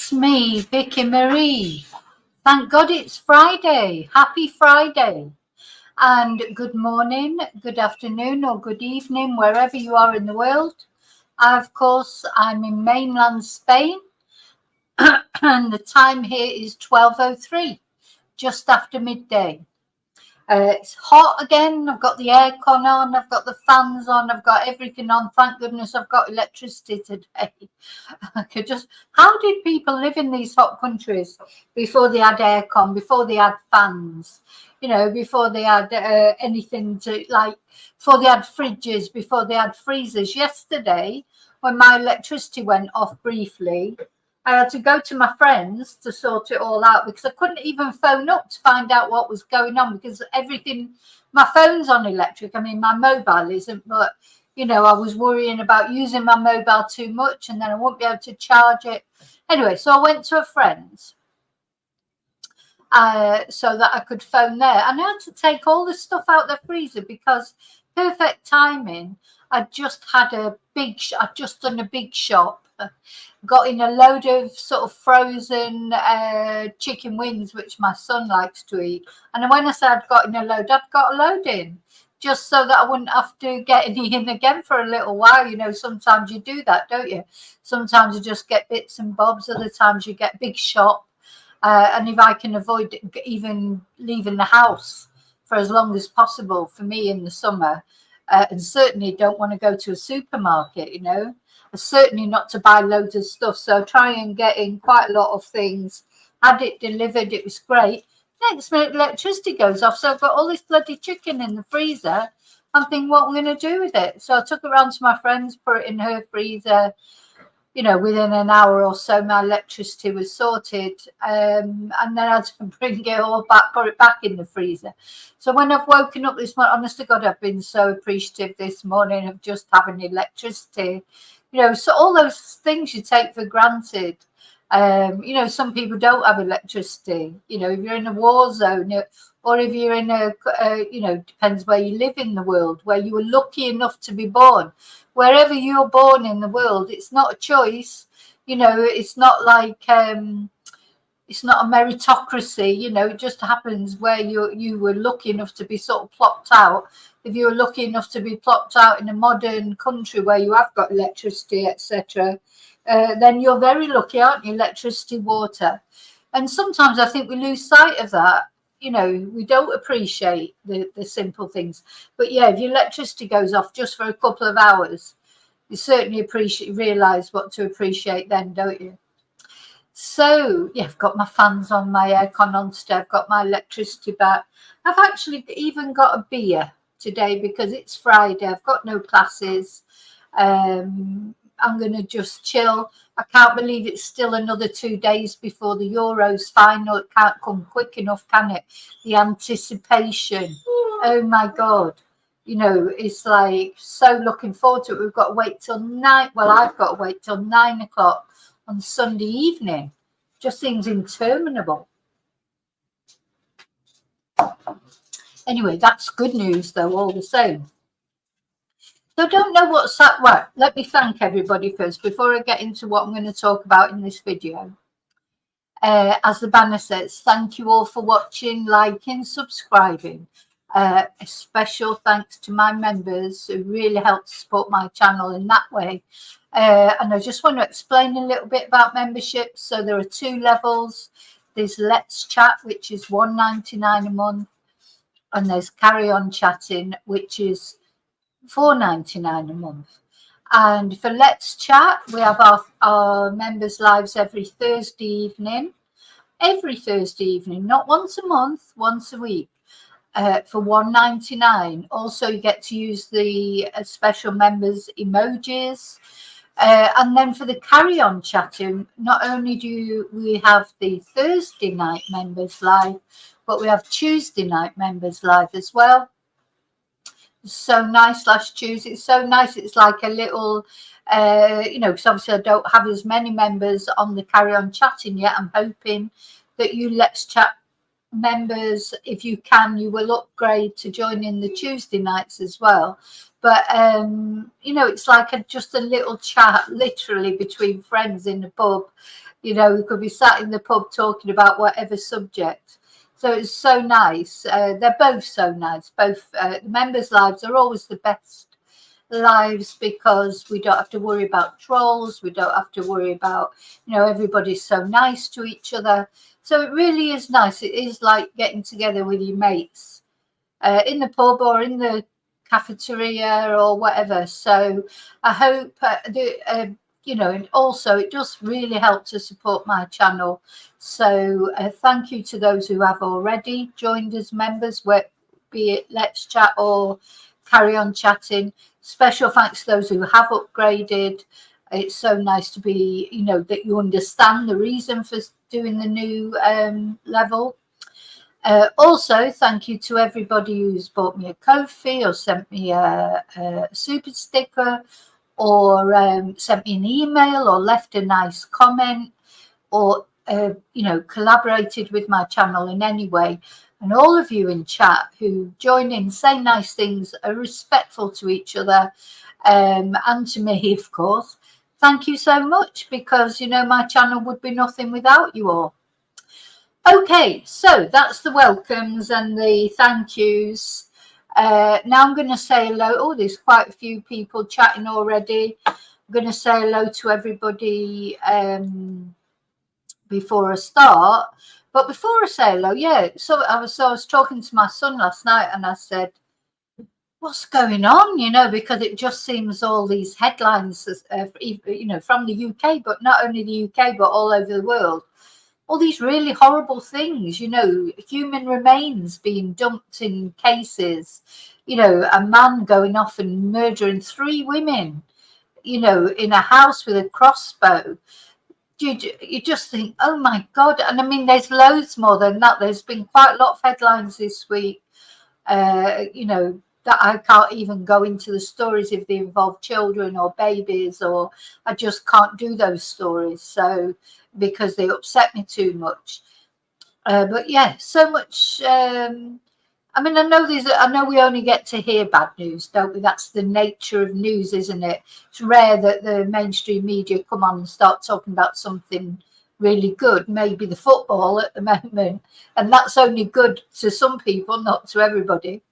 It's me, Vicky Marie. Thank God it's Friday. Happy Friday. And good morning, good afternoon, or good evening, wherever you are in the world. Of course, I'm in mainland Spain, and the time here is 12:03, just after midday. It's hot again. I've got the aircon on, I've got the fans on, I've got everything on. Thank goodness I've got electricity today. How did people live in these hot countries before they had aircon, before they had fans, before they had anything before they had fridges, before they had freezers? Yesterday, when my electricity went off briefly, I had to go to my friends to sort it all out because I couldn't even phone up to find out what was going on because my phone's on electric. I mean, my mobile isn't, but, I was worrying about using my mobile too much and then I won't be able to charge it. Anyway, so I went to a friend's so that I could phone there. And I had to take all the stuff out the freezer because perfect timing. I'd just done a big shop. Got in a load of sort of frozen chicken wings, which my son likes to eat. And when I said I'd got in a load, I'd got a load in just so that I wouldn't have to get any in again for a little while. Sometimes you do that, don't you? Sometimes you just get bits and bobs. Other times you get big shop. And if I can avoid even leaving the house for as long as possible for me in the summer, and certainly don't want to go to a supermarket, certainly not to buy loads of stuff. So try and get in quite a lot of things. Had it delivered, it was great. Next minute, electricity goes off. So I've got all this bloody chicken in the freezer. I'm thinking, what am I going to do with it? So I took it around to my friend's, put it in her freezer. Within an hour or so, my electricity was sorted. And then I had to bring it all back, put it back in the freezer. So when I've woken up this morning, honest to God, I've been so appreciative this morning of just having electricity. So all those things you take for granted. Some people don't have electricity. If you're in a war zone, or if you're in depends where you live in the world, where you were lucky enough to be born. Wherever you're born in the world, it's not a choice. It's not like it's not a meritocracy. It just happens where you were lucky enough to be sort of plopped out. If you were lucky enough to be plopped out in a modern country where you have got electricity, etc., then you're very lucky, aren't you? Electricity, water. And sometimes I think we lose sight of that. We don't appreciate the simple things. But yeah, if your electricity goes off just for a couple of hours, you certainly realise what to appreciate then, don't you? So yeah, I've got my fans on, my aircon on today. I've got my electricity back. I've actually even got a beer today because it's Friday. I've got no classes. I'm going to just chill. I can't believe it's still another 2 days before the Euros final. It can't come quick enough, can it? The anticipation. Oh my God. It's like so looking forward to it. We've got to wait till 9. Well, I've got to wait till 9 o'clock on Sunday evening. Just seems interminable. Anyway, that's good news though, all the same. So I don't know what's that. Right, let me thank everybody first before I get into what I'm going to talk about in this video. As the banner says, thank you all for watching, liking, subscribing. A special thanks to my members who really help to support my channel in that way. And I just want to explain a little bit about membership. So there are 2 levels. There's Let's Chat, which is $1.99 a month. And there's Carry On Chatting, which is $4.99 a month. And for Let's Chat, we have our members' lives every Thursday evening. Every Thursday evening, not once a month, once a week. For $1.99. Also, you get to use the special members emojis. And then for the Carry On Chatting, not only do we have the Thursday night members live, but we have Tuesday night members live as well. So nice last Tuesday. It's so nice. It's like a little, because obviously I don't have as many members on the Carry On Chatting yet. I'm hoping that you Let's Chat members, if you can, you will upgrade to join in the Tuesday nights as well. But it's like just a little chat literally between friends in the pub You know, we could be sat in the pub talking about whatever subject. So it's so nice. They're both so nice. Both the members' lives are always the best lives because we don't have to worry about trolls. We don't have to worry about, you know, everybody's so nice to each other. So it really is nice. It is like getting together with your mates in the pub or in the cafeteria or whatever. So I hope you know, and also it does really help to support my channel. So thank you to those who have already joined as members, be it Let's Chat or Carry On Chatting. Special thanks to those who have upgraded. It's so nice to be, you know, that you understand the reason for doing the new level. Also, thank you to everybody who's bought me a Ko-fi or sent me a super sticker or sent me an email or left a nice comment or, you know, collaborated with my channel in any way. And all of you in chat who join in, say nice things, are respectful to each other and to me, of course. Thank you so much because, you know, my channel would be nothing without you all. Okay, so that's the welcomes and the thank yous. Now I'm going to say hello. Oh, there's quite a few people chatting already. I'm going to say hello to everybody before I start. But before I say hello, yeah, so I was talking to my son last night and I said, what's going on, you know, because it just seems all these headlines, you know, from the UK, but not only the UK, but all over the world. All these really horrible things, you know, human remains being dumped in cases, you know, a man going off and murdering 3 women, you know, in a house with a crossbow. You just think, oh my God. And I mean, there's loads more than that. There's been quite a lot of headlines this week, you know, that I can't even go into the stories if they involve children or babies, or I just can't do those stories. So because they upset me too much. But yeah, so much. I mean, I know we only get to hear bad news, don't we? That's the nature of news, isn't it? It's rare that the mainstream media come on and start talking about something really good, maybe the football at the moment. And that's only good to some people, not to everybody.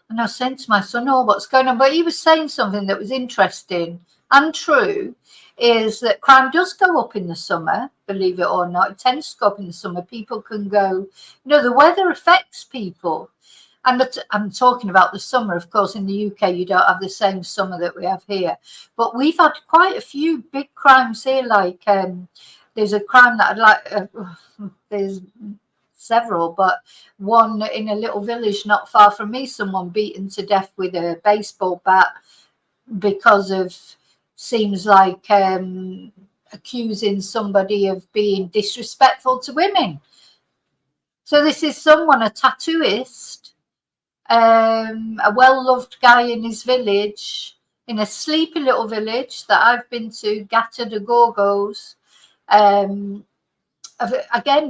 And I was saying to my son, oh, what's going on? But he was saying something that was interesting and true, is that crime does go up in the summer, believe it or not. It tends to go up in the summer. People can go, you know, the weather affects people. And I'm talking about the summer, of course. In the UK, you don't have the same summer that we have here. But we've had quite a few big crimes here. Like there's a crime that I'd like, there's several, but one in a little village not far from me, someone beaten to death with a baseball bat because of, seems like accusing somebody of being disrespectful to women. So this is someone, a tattooist, a well-loved guy in his village, in a sleepy little village that I've been to, Gata de Gorgos. Again,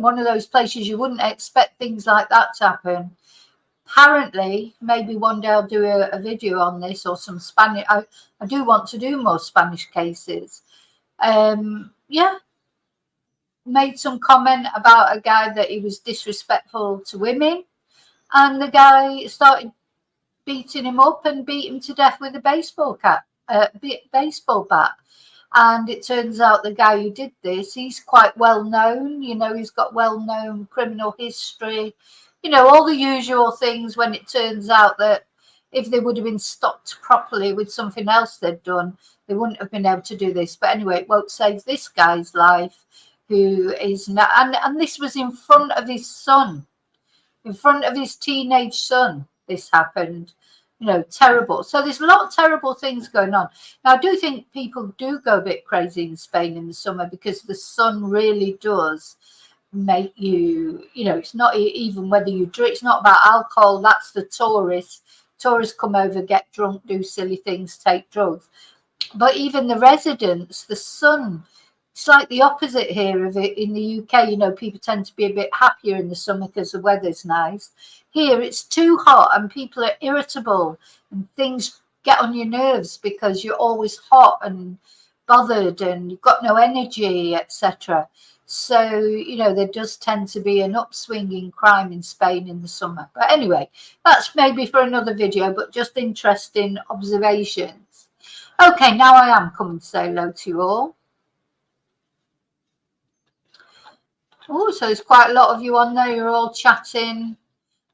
one of those places you wouldn't expect things like that to happen. Apparently, maybe one day I'll do a video on this, or some Spanish. I do want to do more Spanish cases. Yeah, made some comment about a guy that he was disrespectful to women, and the guy started beating him up and beat him to death with a baseball bat. And it turns out the guy who did this, he's quite well known. You know, he's got well-known criminal history. You know, all the usual things when it turns out that if they would have been stopped properly with something else they'd done, they wouldn't have been able to do this. But anyway, it won't save this guy's life, who is not. And this was in front of his son, in front of his teenage son, this happened. You know, terrible. So there's a lot of terrible things going on. Now, I do think people do go a bit crazy in Spain in the summer because the sun really does make you, you know, it's not even whether you drink, it's not about alcohol. That's the tourists. Tourists come over, get drunk, do silly things, take drugs. But even the residents, the sun, it's like the opposite here of it in the UK. You know, people tend to be a bit happier in the summer because the weather's nice. Here it's too hot and people are irritable and things get on your nerves because you're always hot. And bothered and you've got no energy, etc. So, you know, there does tend to be an upswing in crime in Spain in the summer. But anyway, that's maybe for another video, but just interesting observations. Okay, now I am coming to say hello to you all. Oh, so there's quite a lot of you on there. You're all chatting.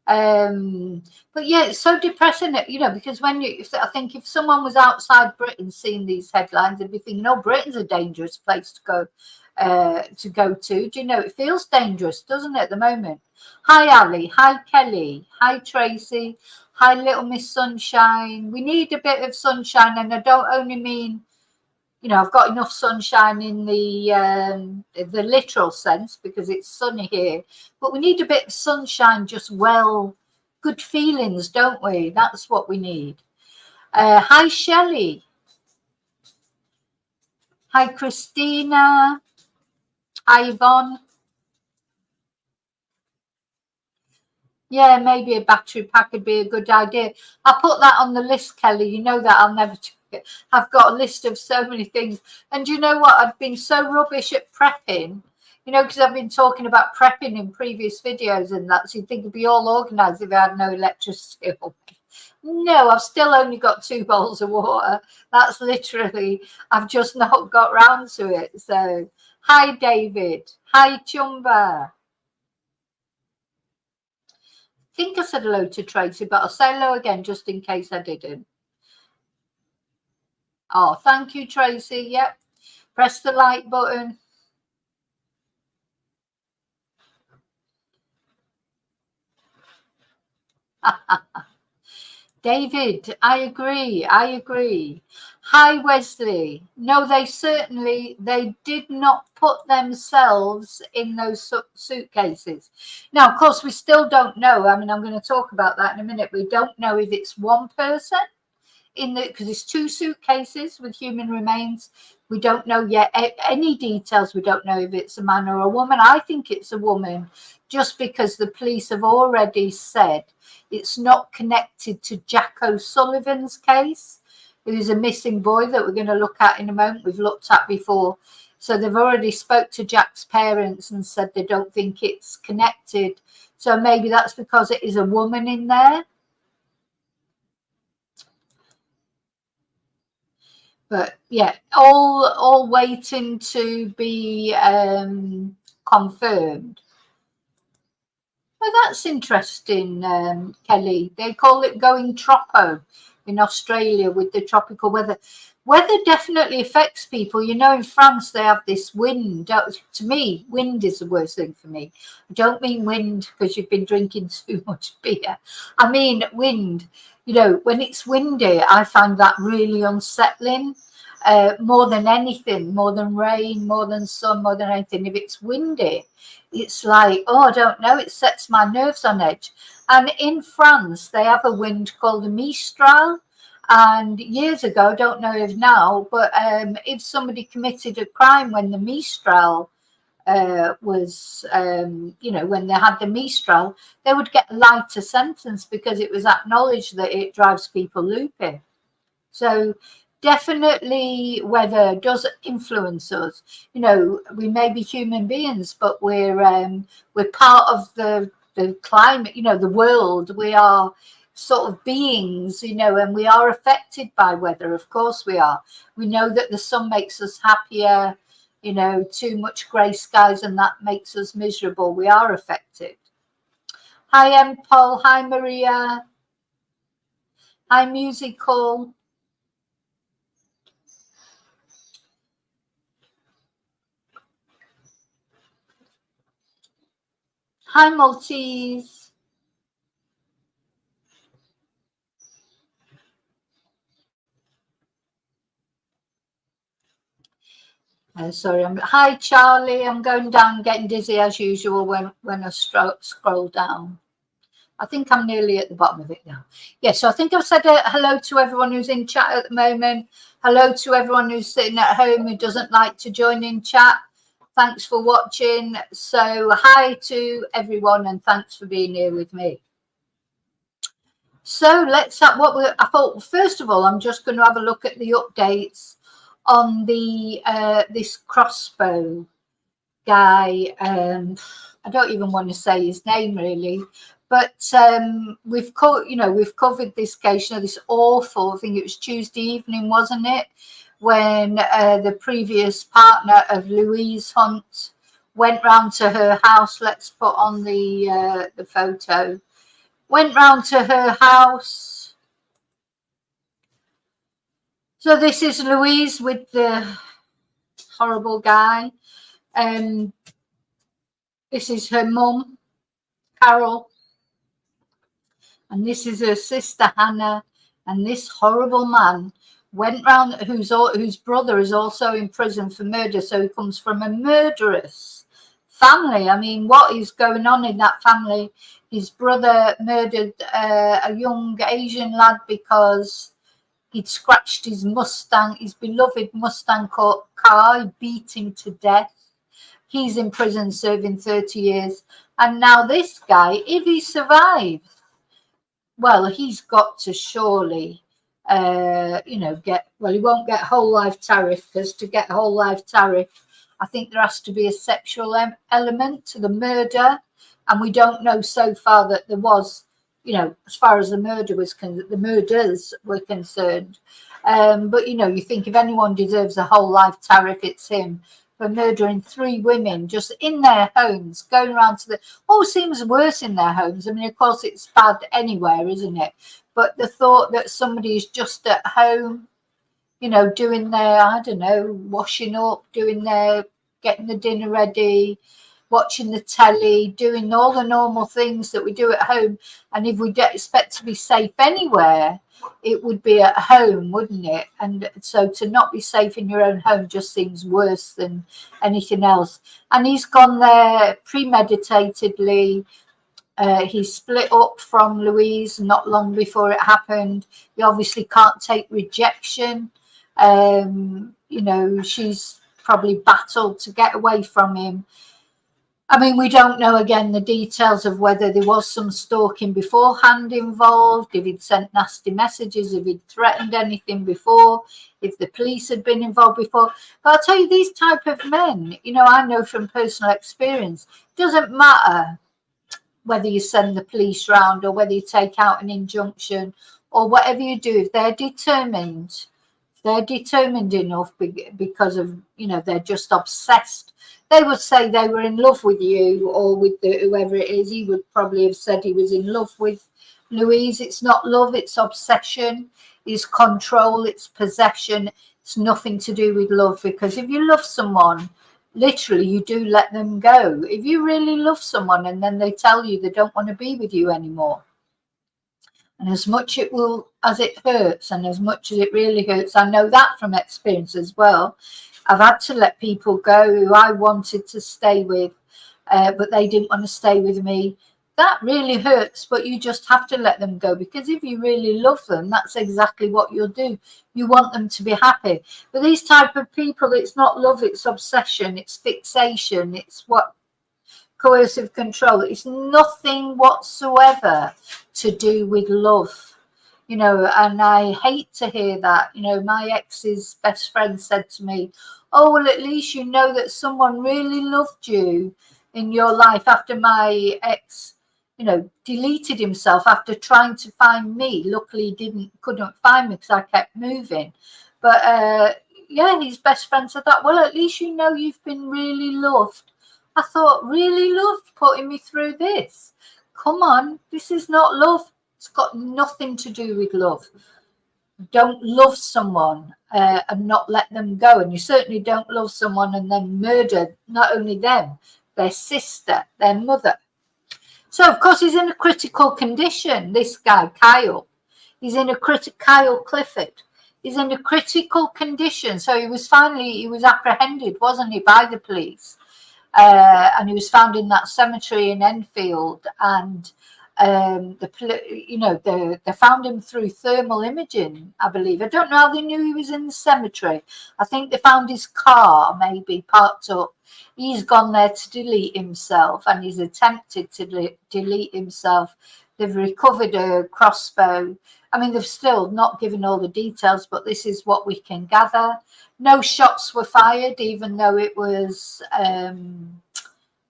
But yeah, it's so depressing, you know, because when I think if someone was outside Britain seeing these headlines, they'd be thinking, oh, Britain's a dangerous place to go to. Do you know, it feels dangerous, doesn't it, at the moment? Hi, Ali. Hi, Kelly. Hi, Tracy. Hi, Little Miss Sunshine. We need a bit of sunshine, and I don't only mean, you know, I've got enough sunshine in the literal sense because it's sunny here, but we need a bit of sunshine, just good feelings, don't we? That's what we need. Hi, Shelley. Hi, Christina. Hi, Yvonne. Yeah, maybe a battery pack would be a good idea. I'll put that on the list, Kelly. You know that I'll never do it. I've got a list of so many things. And you know what? I've been so rubbish at prepping, you know, because I've been talking about prepping in previous videos and that. So you'd think it'd be all organised if I had no electricity. No, I've still only got 2 bowls of water. That's literally, I've just not got round to it. So, hi, David. Hi, Chumba. I think I said hello to Tracy, but I'll say hello again just in case I didn't. Oh, thank you, Tracy. Yep. Press the like button. David, I agree. I agree. Hi, Wesley. No, they did not put themselves in those suitcases. Now, of course, we still don't know. I mean, I'm going to talk about that in a minute. We don't know if it's one person because it's 2 suitcases with human remains. We don't know yet any details. We don't know if it's a man or a woman. I think it's a woman just because the police have already said it's not connected to Jack O'Sullivan's case, who's a missing boy that we're going to look at in a moment. We've looked at before. So they've already spoke to Jack's parents and said they don't think it's connected. So maybe that's because it is a woman in there. But yeah, all waiting to be confirmed. Well, that's interesting, Kelly. They call it going tropo in Australia with the tropical weather. Weather definitely affects people. You know, in France, they have this wind. To me, wind is the worst thing for me. I don't mean wind because you've been drinking too much beer. I mean wind. You know, when it's windy, I find that really unsettling. More than anything, more than rain, more than sun, more than anything. If it's windy, it's like, oh, I don't know, it sets my nerves on edge. And in France, they have a wind called the Mistral. And years ago, I don't know if now, but if somebody committed a crime when the Mistral was, you know, when they had the Mistral, they would get a lighter sentence because it was acknowledged that it drives people loopy. So definitely weather does influence us. You know, we may be human beings, but we're part of the climate, you know, the world. We are sort of beings, you know, and we are affected by weather. Of course we are. We know that the sun makes us happier, you know, too much grey skies and that makes us miserable. We are affected. Hi, Paul. Hi, Maria. Hi, Musical. Hi, Maltese. Sorry, hi, Charlie. I'm going down, getting dizzy as usual when I scroll down. I think I'm nearly at the bottom of it now. Yes, so I think I've said hello to everyone who's in chat at the moment. Hello to everyone who's sitting at home who doesn't like to join in chat. Thanks for watching. So hi to everyone and thanks for being here with me. So let's have I thought, first of all, I'm just going to have a look at the updates on the this crossbow guy. I don't even want to say his name really, but we've covered this case. This awful, I think it was Tuesday evening, wasn't it, when the previous partner of Louise Hunt went round to her house. Let's put on the photo. Went round to her house. So this is Louise with the horrible guy. This is her mum, Carol. And this is her sister, Hannah. And this horrible man went round, whose brother is also in prison for murder. So he comes from a murderous family. I mean, what is going on in that family? His brother murdered a young Asian lad because he'd scratched his Mustang, his beloved Mustang car. He beat him to death. He's in prison serving 30 years. And now this guy, if he survives, well, he's got to surely, he won't get whole life tariff, because to get whole life tariff, I think there has to be a sexual element to the murder. And we don't know so far that there was, as far as the murders were concerned. But, you think if anyone deserves a whole life tariff, it's him, for murdering 3 women just in their homes, going around to seems worse in their homes. I mean, of course, it's bad anywhere, isn't it? But the thought that somebody is just at home, doing their, I don't know, washing up, getting the dinner ready, watching the telly, doing all the normal things that we do at home. And if we don't expect to be safe anywhere, it would be at home, wouldn't it? And so to not be safe in your own home just seems worse than anything else. And he's gone there premeditatedly. He split up from Louise not long before it happened. He obviously can't take rejection. She's probably battled to get away from him. I mean, we don't know, again, the details of whether there was some stalking beforehand involved, if he'd sent nasty messages, if he'd threatened anything before, if the police had been involved before. But I'll tell you, these type of men, I know from personal experience, doesn't matter whether you send the police round or whether you take out an injunction or whatever you do, if they're determined enough because of, they're just obsessed. They would say they were in love with you or with whoever it is. He would probably have said he was in love with Louise. It's not love, it's obsession, it's control, it's possession. It's nothing to do with love, because if you love someone, literally, you do let them go. If you really love someone and then they tell you they don't want to be with you anymore, and as much as it hurts, and as much as it really hurts, I know that from experience as well. I've had to let people go who I wanted to stay with, but they didn't want to stay with me. That really hurts, but you just have to let them go, because if you really love them, that's exactly what you'll do. You want them to be happy. But these type of people, it's not love, it's obsession, it's fixation, it's coercive control. It's nothing whatsoever to do with love. And I hate to hear that. My ex's best friend said to me, oh, well, at least you know that someone really loved you in your life, after my ex, deleted himself after trying to find me. Luckily, he couldn't find me because I kept moving. But his best friend said that, well, at least you know you've been really loved. I thought, really loved, putting me through this? Come on, this is not love. It's got nothing to do with love. Don't love someone and not let them go. And you certainly don't love someone and then murder not only them, their sister, their mother. So, of course, he's in a critical condition, this guy, Kyle. Kyle Clifford. He's in a critical condition. So he was apprehended, wasn't he, by the police. And he was found in that cemetery in Enfield. And they found him through thermal imaging, I believe. I don't know how they knew he was in the cemetery. I think they found his car maybe parked up. He's gone there to delete himself, and he's attempted to delete himself They've recovered a crossbow. I mean, they've still not given all the details, but this is what we can gather. No shots were fired, even though it was,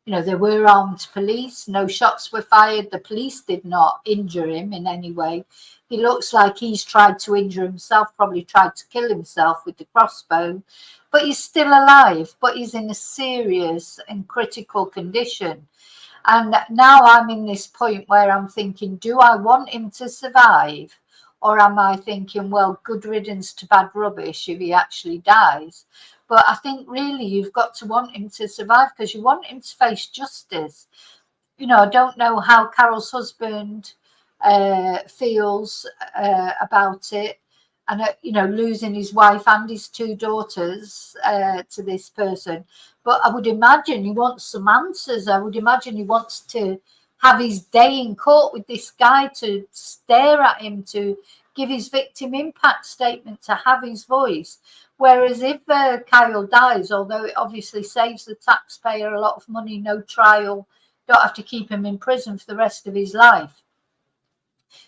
there were armed police. No shots were fired. The police did not injure him in any way. He looks like he's tried to injure himself, probably tried to kill himself with the crossbow, but he's still alive, but he's in a serious and critical condition. And now I'm in this point where I'm thinking, do I want him to survive? Or am I thinking, well, good riddance to bad rubbish if he actually dies? But I think really you've got to want him to survive, because you want him to face justice. I don't know how Carol's husband feels about it, and losing his wife and his 2 daughters to this person. But I would imagine he wants some answers. I would imagine he wants to have his day in court with this guy, to stare at him, to give his victim impact statement, to have his voice. Whereas if Kyle dies, although it obviously saves the taxpayer a lot of money, no trial, don't have to keep him in prison for the rest of his life.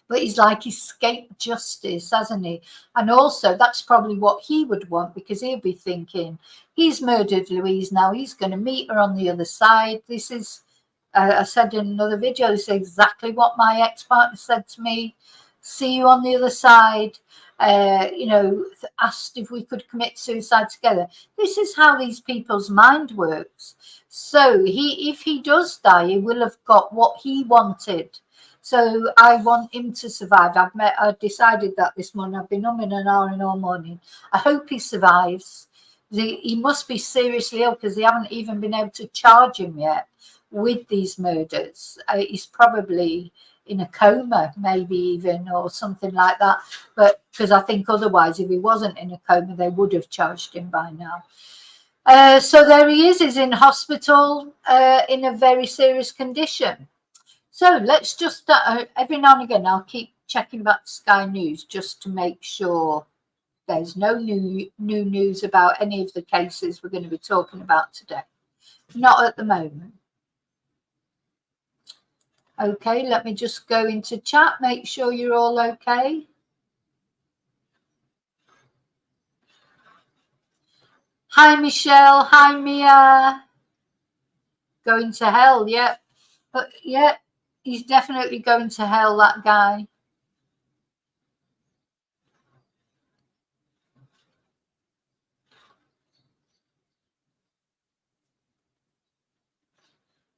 But he's like escaped justice, hasn't he? And also that's probably what he would want, because he'll be thinking, he's murdered Louise now, he's going to meet her on the other side. This is, I said in another video, this is exactly what my ex-partner said to me. See you on the other side. Asked if we could commit suicide together. This is how these people's mind works. So if he does die, he will have got what he wanted. So I want him to survive. I decided that this morning. I've been umming and ahhing all morning. I hope he survives. He must be seriously ill, because they haven't even been able to charge him yet with these murders. He's probably in a coma, maybe even, or something like that. But because I think otherwise, if he wasn't in a coma, they would have charged him by now. So there he is. He's in hospital in a very serious condition. So let's just, every now and again, I'll keep checking back Sky News just to make sure there's no new news about any of the cases we're going to be talking about today. Not at the moment. Okay, let me just go into chat, make sure you're all okay. Hi, Michelle. Hi, Mia. Going to hell, yeah. But yeah, he's definitely going to hell, that guy.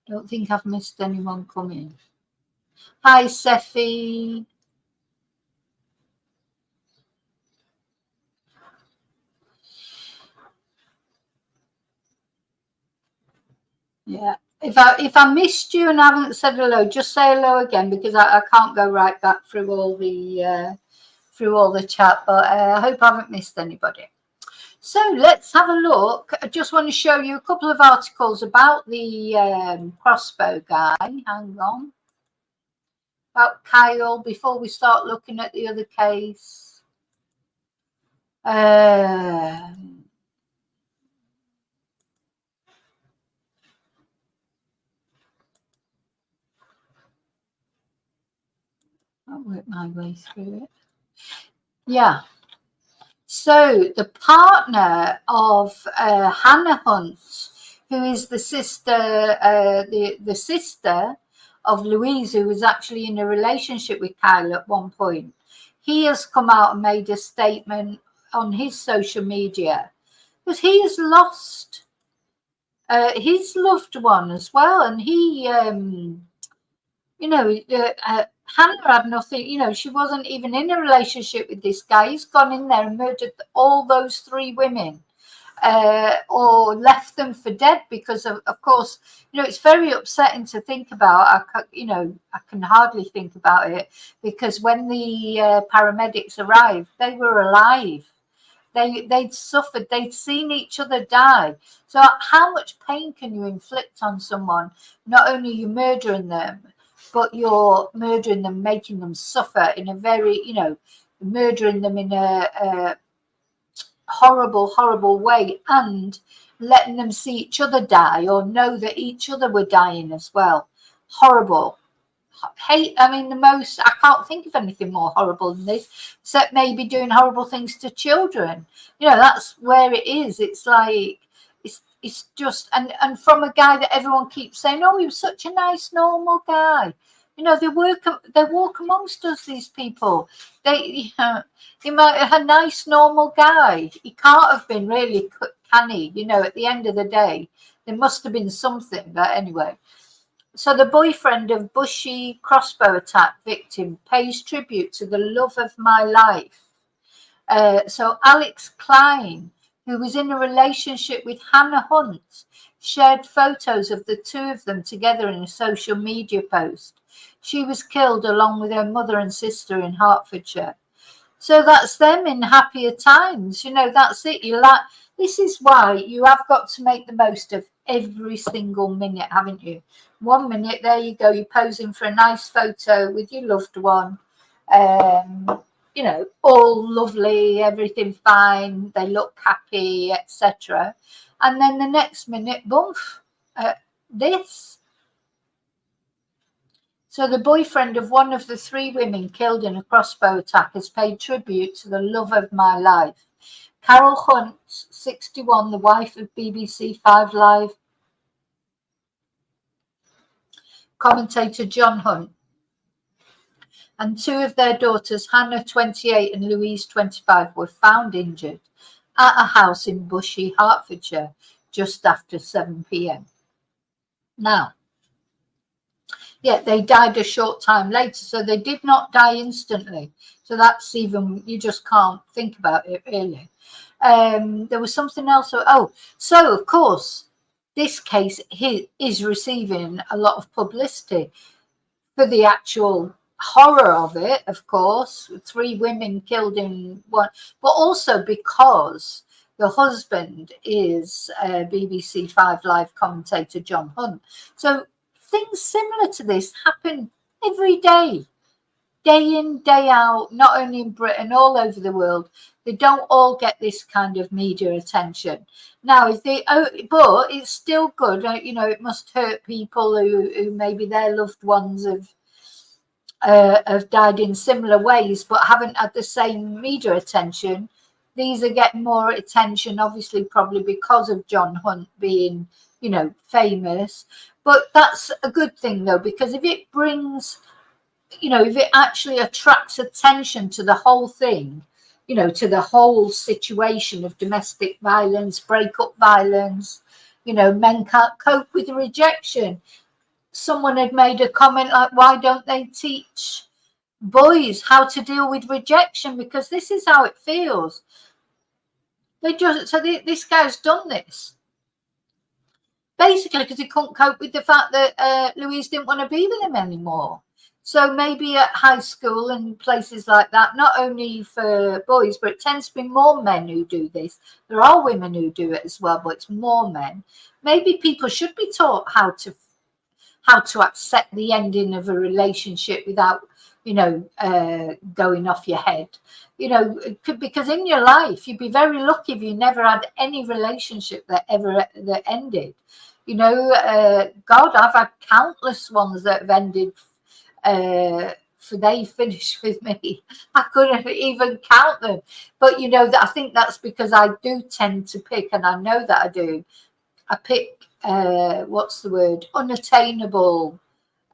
Don't think I've missed anyone coming. Hi, Seffi. Yeah. If I missed you and haven't said hello, just say hello again, because I can't go right back through all the chat. But I hope I haven't missed anybody. So let's have a look. I just want to show you a couple of articles about the crossbow guy. Hang on. About Kyle before we start looking at the other case. I'll work my way through it. Yeah. So the partner of Hannah Hunt, who is the sister, the sister of Louise, who was actually in a relationship with Kyle at one point, he has come out and made a statement on his social media that he has lost his loved one as well, and he, Hannah had nothing, she wasn't even in a relationship with this guy. He's gone in there and murdered all those 3 women, or left them for dead because of course, it's very upsetting to think about. I can hardly think about it, because when the paramedics arrived, they were alive. They'd suffered, they'd seen each other die. So how much pain can you inflict on someone? Not only are you murdering them, but you're murdering them, making them suffer in a very, murdering them in a horrible way, and letting them see each other die, or know that each other were dying as well. Horrible. hate. I mean, I can't think of anything more horrible than this, except maybe doing horrible things to children. That's where it is. It's like, it's just, and from a guy that everyone keeps saying, oh, he was such a nice, normal guy. They walk amongst us, these people. He might have a nice, normal guy. He can't have been really, can he? At the end of the day, there must have been something. But anyway, so the boyfriend of Bushy crossbow attack victim pays tribute to the love of my life. So Alex Klein, who was in a relationship with Hannah Hunt, shared photos of the two of them together in a social media post. She was killed along with her mother and sister in Hertfordshire. So that's them in happier times. That's it. This is why you have got to make the most of every single minute, haven't you? 1 minute, there you go, you're posing for a nice photo with your loved one. All lovely, everything fine, they look happy, etc. And then the next minute, boom, this. So the boyfriend of one of the 3 women killed in a crossbow attack has paid tribute to the love of my life. Carol Hunt, 61, the wife of BBC 5 Live commentator John Hunt, and 2 of their daughters, Hannah, 28, and Louise, 25, were found injured at a house in Bushy, Hertfordshire, just after 7 p.m. Now, they died a short time later, so they did not die instantly. So that's even, you just can't think about it, really. There was something else. So of course, this case is receiving a lot of publicity for the actual horror of it, of course, 3 women killed in one, but also because the husband is BBC 5 Live commentator John Hunt. So things similar to this happen every day in, day out, not only in Britain, all over the world. They don't all get this kind of media attention. Now, but it's still good. It must hurt people who maybe their loved ones have died in similar ways, but haven't had the same media attention. These are getting more attention, obviously, probably because of John Hunt being, famous. But that's a good thing, though, because if it brings, if it actually attracts attention to the whole thing, to the whole situation of domestic violence, breakup violence, men can't cope with rejection. Someone had made a comment like, why don't they teach boys how to deal with rejection? Because this is how it feels. This guy's done this basically because he couldn't cope with the fact that Louise didn't want to be with him anymore. So maybe at high school and places like that, not only for boys, but it tends to be more men who do this. There are women who do it as well, but it's more men. Maybe people should be taught how to accept the ending of a relationship without, going off your head, because in your life, you'd be very lucky if you never had any relationship that ended. God, I've had countless ones that have ended, for they finished with me. I couldn't even count them. But, I think that's because I do tend to pick, and I know that I do. I pick, unattainable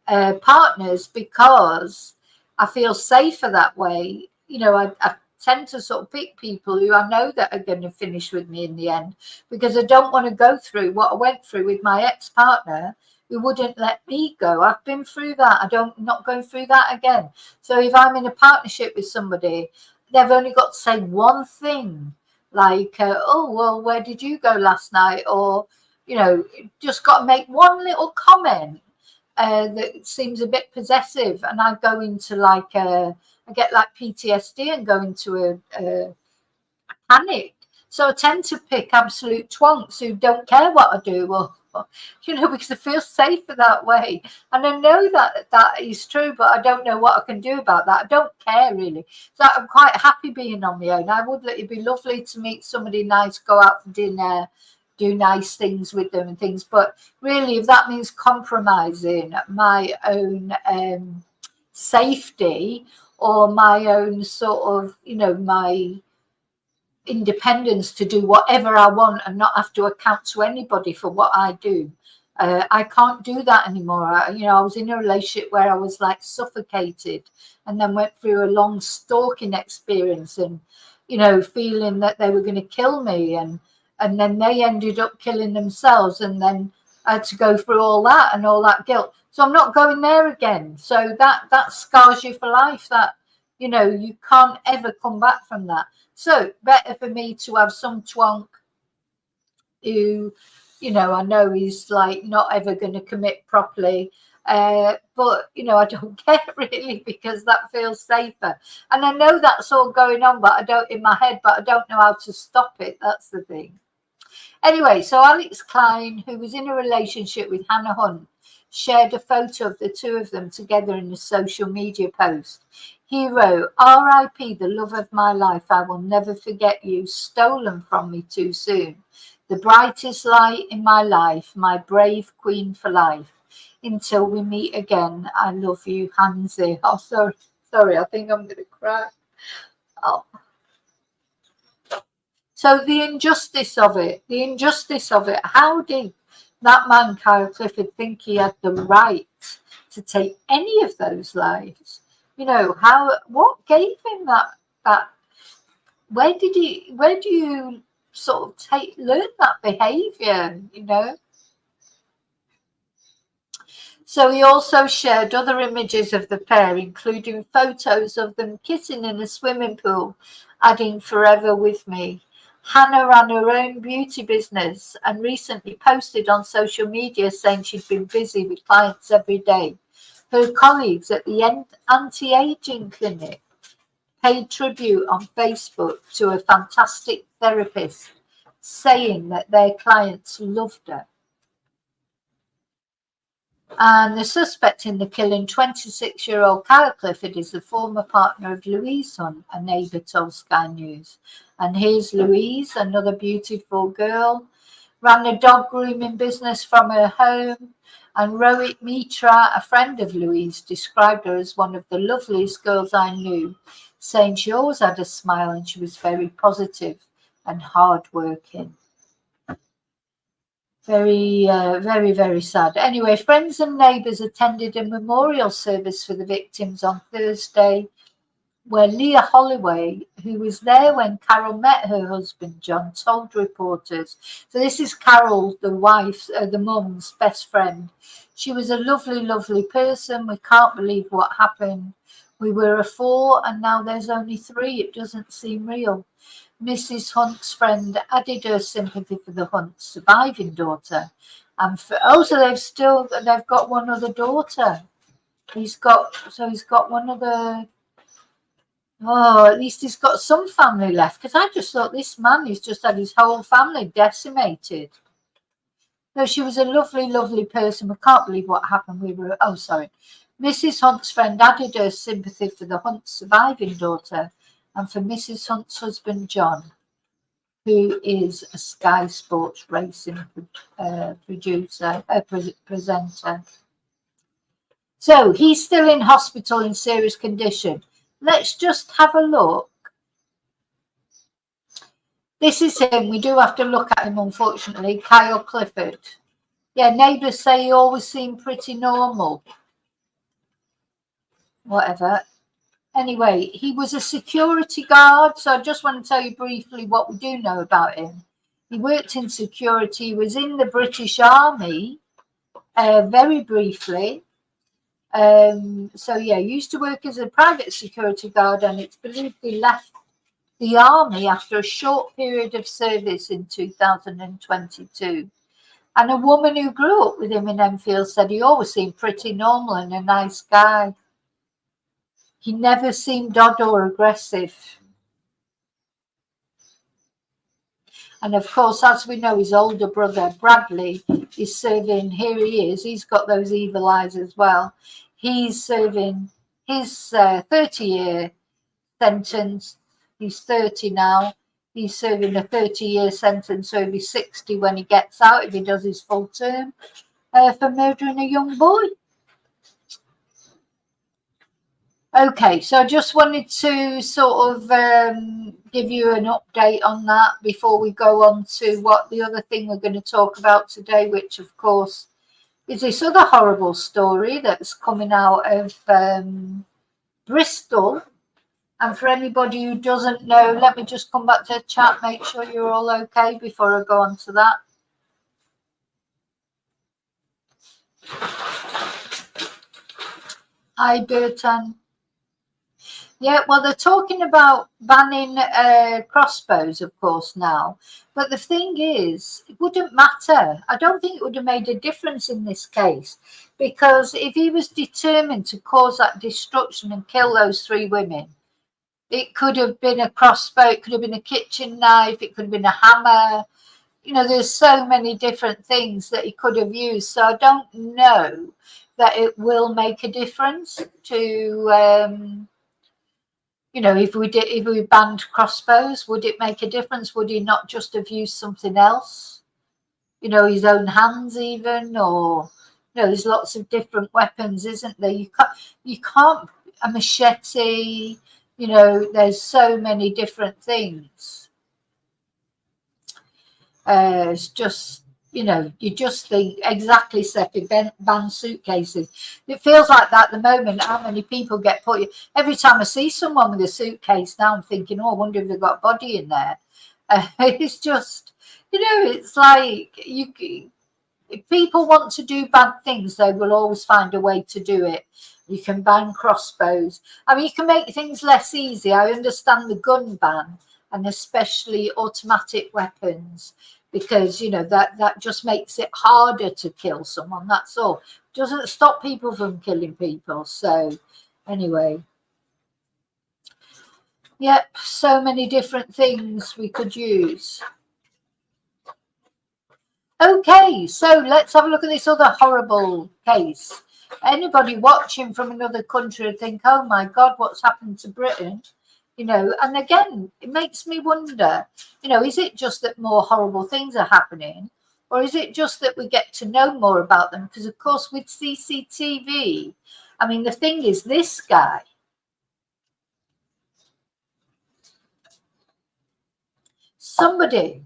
partners because I feel safer that way. I tend to sort of pick people who I know that are going to finish with me in the end, because I don't want to go through what I went through with my ex-partner who wouldn't let me go. I've been through that. Not going through that again. So if I'm in a partnership with somebody, they've only got to say one thing, like, oh, well, where did you go last night? Or, just got to make one little comment that seems a bit possessive, and I go into I get like PTSD and go into a panic. So I tend to pick absolute twonks who don't care what I do, or because I feel safer that way. And I know that is true, but I don't know what I can do about that. I don't care really. So I'm quite happy being on my own. It'd be lovely to meet somebody nice, go out for dinner, do nice things with them and things. But really, if that means compromising my own safety or my own sort of, my independence to do whatever I want and not have to account to anybody for what I do, I can't do that anymore. I was in a relationship where I was like suffocated, and then went through a long stalking experience, and feeling that they were going to kill me, and then they ended up killing themselves, and then I had to go through all that and all that guilt. So I'm not going there again. So that scars you for life. That you can't ever come back from that. So better for me to have some twonk who, I know he's like not ever going to commit properly. But, I don't care really, because that feels safer. And I know that's all going on, but in my head, but I don't know how to stop it. That's the thing. Anyway, so Alex Klein, who was in a relationship with Hannah Hunt, shared a photo of the two of them together in a social media post. He wrote, "R.I.P. the love of my life. I will never forget you. Stolen from me too soon. The brightest light in my life. My brave queen for life. Until we meet again. I love you, Hansi." Oh, sorry. I think I'm going to cry. Oh. So the injustice of it. How did that man, Kyle Clifford, think he had the right to take any of those lives? What gave him that? Where do you sort of learn that behavior? So he also shared other images of the pair, including photos of them kissing in a swimming pool, adding "forever with me." Hannah ran her own beauty business and recently posted on social media saying she'd been busy with clients every day. Her colleagues at the anti-aging clinic paid tribute on Facebook to a fantastic therapist, saying that their clients loved her. And the suspect in the killing, 26-year-old Kyle Clifford, is the former partner of Louise Hunt, a neighbour told Sky News. And here's Louise, another beautiful girl, ran a dog grooming business from her home. And Rohit Mitra, a friend of Louise, described her as one of the loveliest girls I knew, saying she always had a smile and she was very positive and hardworking. Very, very, very sad. Anyway, friends and neighbours attended a memorial service for the victims on Thursday, where Leah Holloway, who was there when Carol met her husband John, told reporters. So this is Carol, the wife, the mum's best friend. She was a lovely, lovely person. We can't believe what happened. We were a 4 and now there's only 3. It doesn't seem real. Mrs. Hunt's friend added her sympathy for the Hunt's surviving daughter, and so they've got one other daughter. He's got one other. Oh, at least he's got some family left. Because I just thought this man has just had his whole family decimated. No, she was a lovely, lovely person. We can't believe what happened. Mrs. Hunt's friend added her sympathy for the Hunt's surviving daughter and for Mrs. Hunt's husband, John, who is a Sky Sports racing presenter. So he's still in hospital in serious condition. Let's just have a look. This is him. We do have to look at him, unfortunately. Kyle Clifford. Yeah, neighbours say he always seemed pretty normal. Whatever. Anyway, he was a security guard, so I just want to tell you briefly what we do know about him. He worked in security, he was in the British Army, very briefly. He used to work as a private security guard, and it's believed he left the army after a short period of service in 2022. And a woman who grew up with him in Enfield said he always seemed pretty normal and a nice guy. He never seemed odd or aggressive. And of course, as we know, his older brother, Bradley, is serving, here he is, he's got those evil eyes as well. He's serving his 30-year sentence. He's 30 now. He's serving a 30-year sentence, so he'll be 60 when he gets out if he does his full term for murdering a young boy. Okay, so I just wanted to sort of give you an update on that before we go on to what the other thing we're going to talk about today, which of course is this other horrible story that's coming out of Bristol. And for anybody who doesn't know, let me just come back to the chat, make sure you're all okay before I go on to that. Hi, Bertan. Yeah, well, they're talking about banning crossbows, of course, now. But the thing is, it wouldn't matter. I don't think it would have made a difference in this case, because if he was determined to cause that destruction and kill those 3 women, it could have been a crossbow, it could have been a kitchen knife, it could have been a hammer. You know, there's so many different things that he could have used. So I don't know that it will make a difference to... you know, if we banned crossbows, would it make a difference? Would he not just have used something else? You know, his own hands even, or you know, there's lots of different weapons, isn't there? You can't a machete. You know, there's so many different things. It's just, you know, you just think exactly, Seppi, ban suitcases. It feels like that at the moment, how many people get put. Every time I see someone with a suitcase now, I'm thinking, oh, I wonder if they've got a body in there. It's just, you know, it's like if people want to do bad things, they will always find a way to do it. You can ban crossbows. I mean, you can make things less easy. I understand the gun ban, and especially automatic weapons, because you know that just makes it harder to kill someone. That's all. It doesn't stop people from killing people. So anyway, yep, so many different things we could use. Okay, so let's have a look at this other horrible case. Anybody watching from another country would think, oh my God, what's happened to Britain? You know, and again, it makes me wonder, you know, is it just that more horrible things are happening? Or is it just that we get to know more about them? Because, of course, with CCTV, I mean, the thing is, this guy, somebody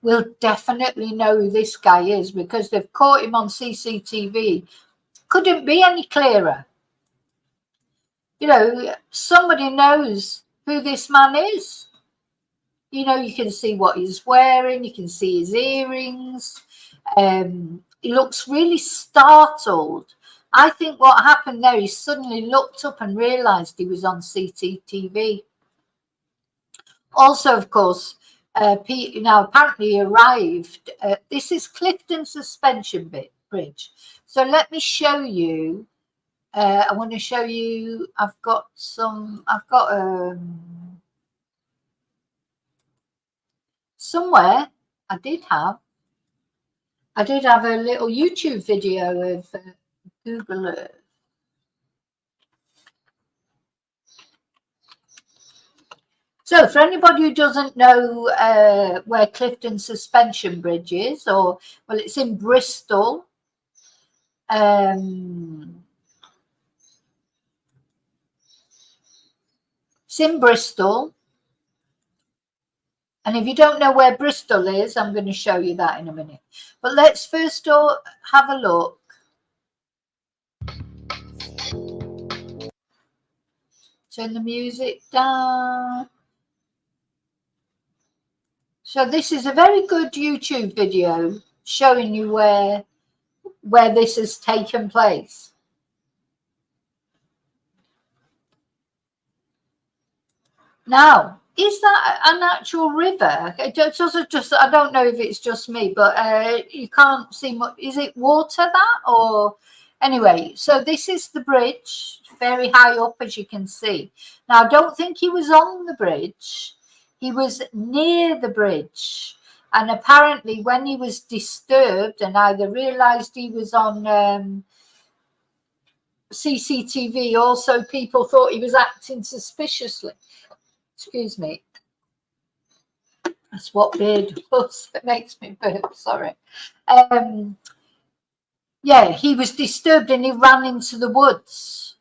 will definitely know who this guy is because they've caught him on CCTV. Couldn't be any clearer. You know, somebody knows who this man is. You know, you can see what he's wearing. You can see his earrings. He looks really startled. I think what happened there, he suddenly looked up and realised he was on CCTV. Also, of course, now apparently he arrived. This is Clifton Suspension Bridge. So let me show you. I want to show you. I've got somewhere. I did have a little YouTube video of Google Earth. So for anybody who doesn't know where Clifton Suspension Bridge is, well, it's in Bristol. It's in Bristol. And if you don't know where Bristol is, I'm going to show you that in a minute. But let's first have a look. Turn the music down. So this is a very good YouTube video showing you where this has taken place. Now, is that an actual river? It doesn't just, I don't know if it's just me, but you can't see much. Is it water that, or anyway? So this is the bridge, very high up, as you can see. Now, I don't think he was on the bridge. He was near the bridge. And apparently when he was disturbed and either realised he was on CCTV, also people thought he was acting suspiciously. Excuse me. That's what beard was. It makes me burp, sorry. Yeah, he was disturbed and he ran into the woods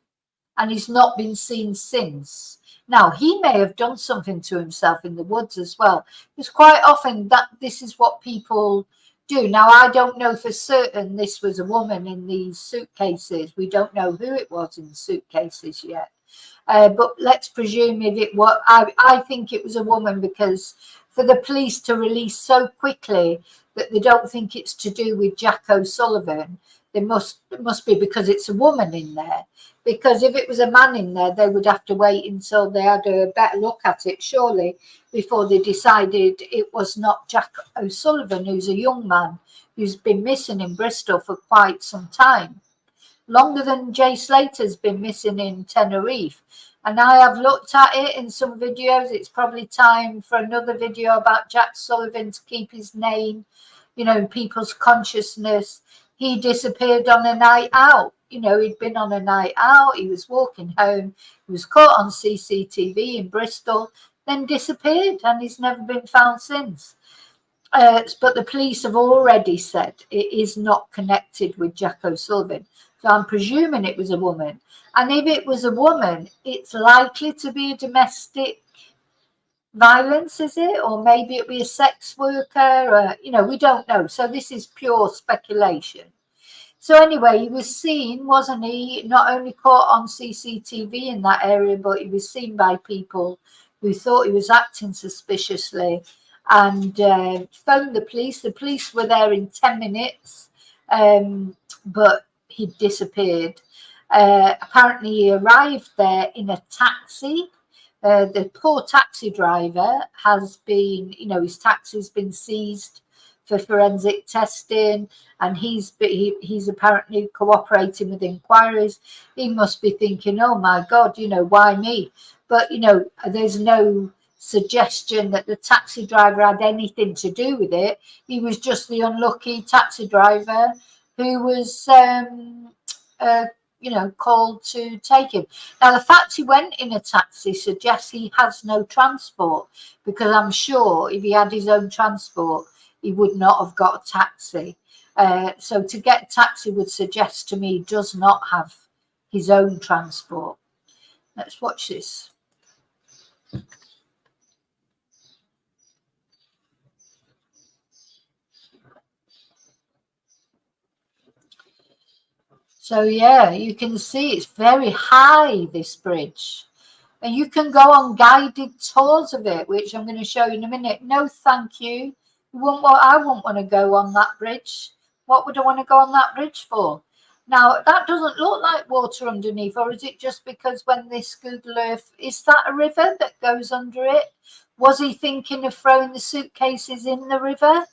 and he's not been seen since. Now, he may have done something to himself in the woods as well. Because quite often that this is what people do. Now, I don't know for certain this was a woman in these suitcases. We don't know who it was in the suitcases yet. But let's presume if it was, I think it was a woman, because for the police to release so quickly that they don't think it's to do with Jack O'Sullivan, it must be because it's a woman in there. Because if it was a man in there, they would have to wait until they had a better look at it, surely, before they decided it was not Jack O'Sullivan, who's a young man who's been missing in Bristol for quite some time. Longer than Jay Slater's been missing in Tenerife. And I have looked at it in some videos. It's probably time for another video about Jack Sullivan to keep his name, in people's consciousness. He disappeared on a night out. He'd been on a night out. He was walking home. He was caught on CCTV in Bristol, then disappeared, and he's never been found since. But the police have already said it is not connected with Jack O'Sullivan. So I'm presuming it was a woman. And if it was a woman, it's likely to be a domestic violence, is it? Or maybe it'll be a sex worker. We don't know. So this is pure speculation. So anyway, he was seen, wasn't he? Not only caught on CCTV in that area, but he was seen by people who thought he was acting suspiciously and phoned the police. The police were there in 10 minutes, but he disappeared. Apparently, he arrived there in a taxi. The poor taxi driver has been, his taxi's been seized for forensic testing, and he's apparently cooperating with inquiries. He must be thinking, oh my God, why me? But, there's no suggestion that the taxi driver had anything to do with it. He was just the unlucky taxi driver who was, called to take him. Now, the fact he went in a taxi suggests he has no transport, because I'm sure if he had his own transport, he would not have got a taxi. So to get a taxi would suggest to me he does not have his own transport. Let's watch this. So yeah, you can see it's very high, this bridge. And you can go on guided tours of it, which I'm going to show you in a minute. No, thank you. I wouldn't want to go on that bridge. What would I want to go on that bridge for? Now, that doesn't look like water underneath, or is it just because when this Google Earth, is that a river that goes under it? Was he thinking of throwing the suitcases in the river?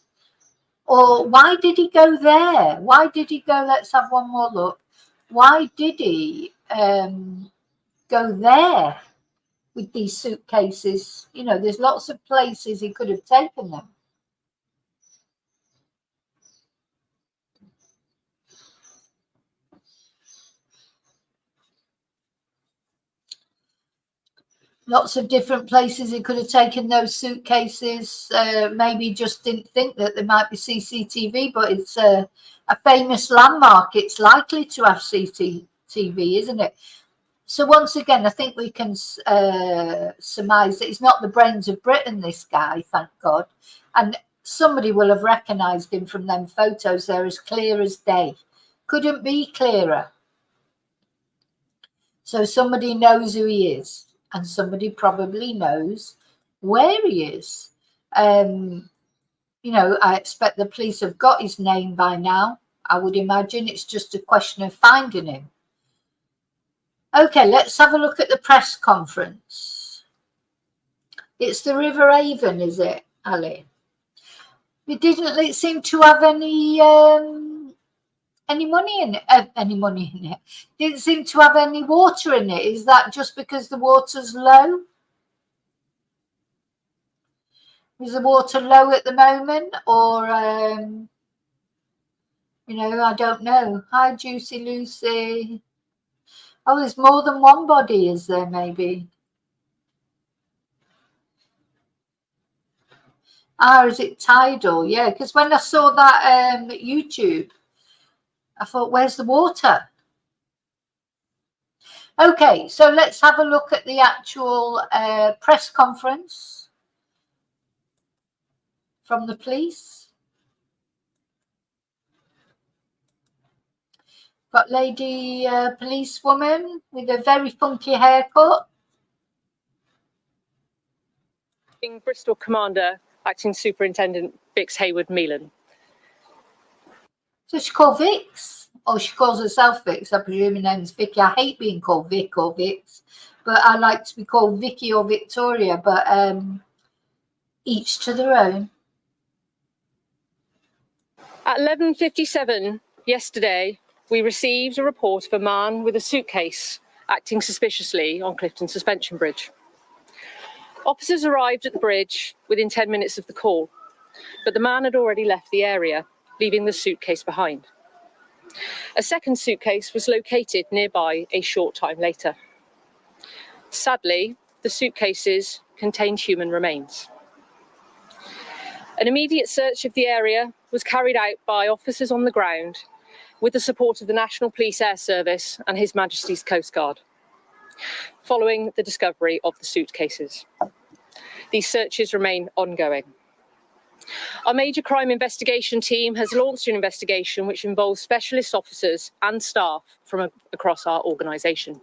Or why did he go there? Why did he go? Let's have one more look. Why did he go there with these suitcases? There's lots of places he could have taken them. Lots of different places he could have taken those suitcases. Maybe just didn't think that there might be CCTV, but it's a famous landmark. It's likely to have CCTV, isn't it? So once again, I think we can surmise that he's not the brains of Britain, this guy, thank God. And somebody will have recognised him from them photos. They're as clear as day. Couldn't be clearer. So somebody knows who he is, and somebody probably knows where he is. I expect the police have got his name by now. I would imagine it's just a question of finding him. Okay, let's have a look at the press conference. It's the River Avon, is it, Ali? It didn't seem to have any money in it. Didn't seem to have any water in it. Is that just because the water's low? Is the water low at the moment, or I don't know. Hi, Juicy Lucy. Oh, there's more than one body, is there? Maybe. Ah, is it tidal? Yeah, because when I saw that YouTube, I thought, where's the water? Okay, so let's have a look at the actual press conference from the police. Got lady policewoman with a very funky haircut. Bristol Commander, Acting Superintendent Vix Hayward-Meelan. So she called Vix, or she calls herself Vix. I presume her name's Vicky. I hate being called Vic or Vix, but I like to be called Vicky or Victoria. But each to their own. At 11:57 yesterday, we received a report of a man with a suitcase acting suspiciously on Clifton Suspension Bridge. Officers arrived at the bridge within 10 minutes of the call, but the man had already left the area, leaving the suitcase behind. A second suitcase was located nearby a short time later. Sadly, the suitcases contained human remains. An immediate search of the area was carried out by officers on the ground with the support of the National Police Air Service and His Majesty's Coast Guard, following the discovery of the suitcases. These searches remain ongoing. Our major crime investigation team has launched an investigation which involves specialist officers and staff from across our organisation.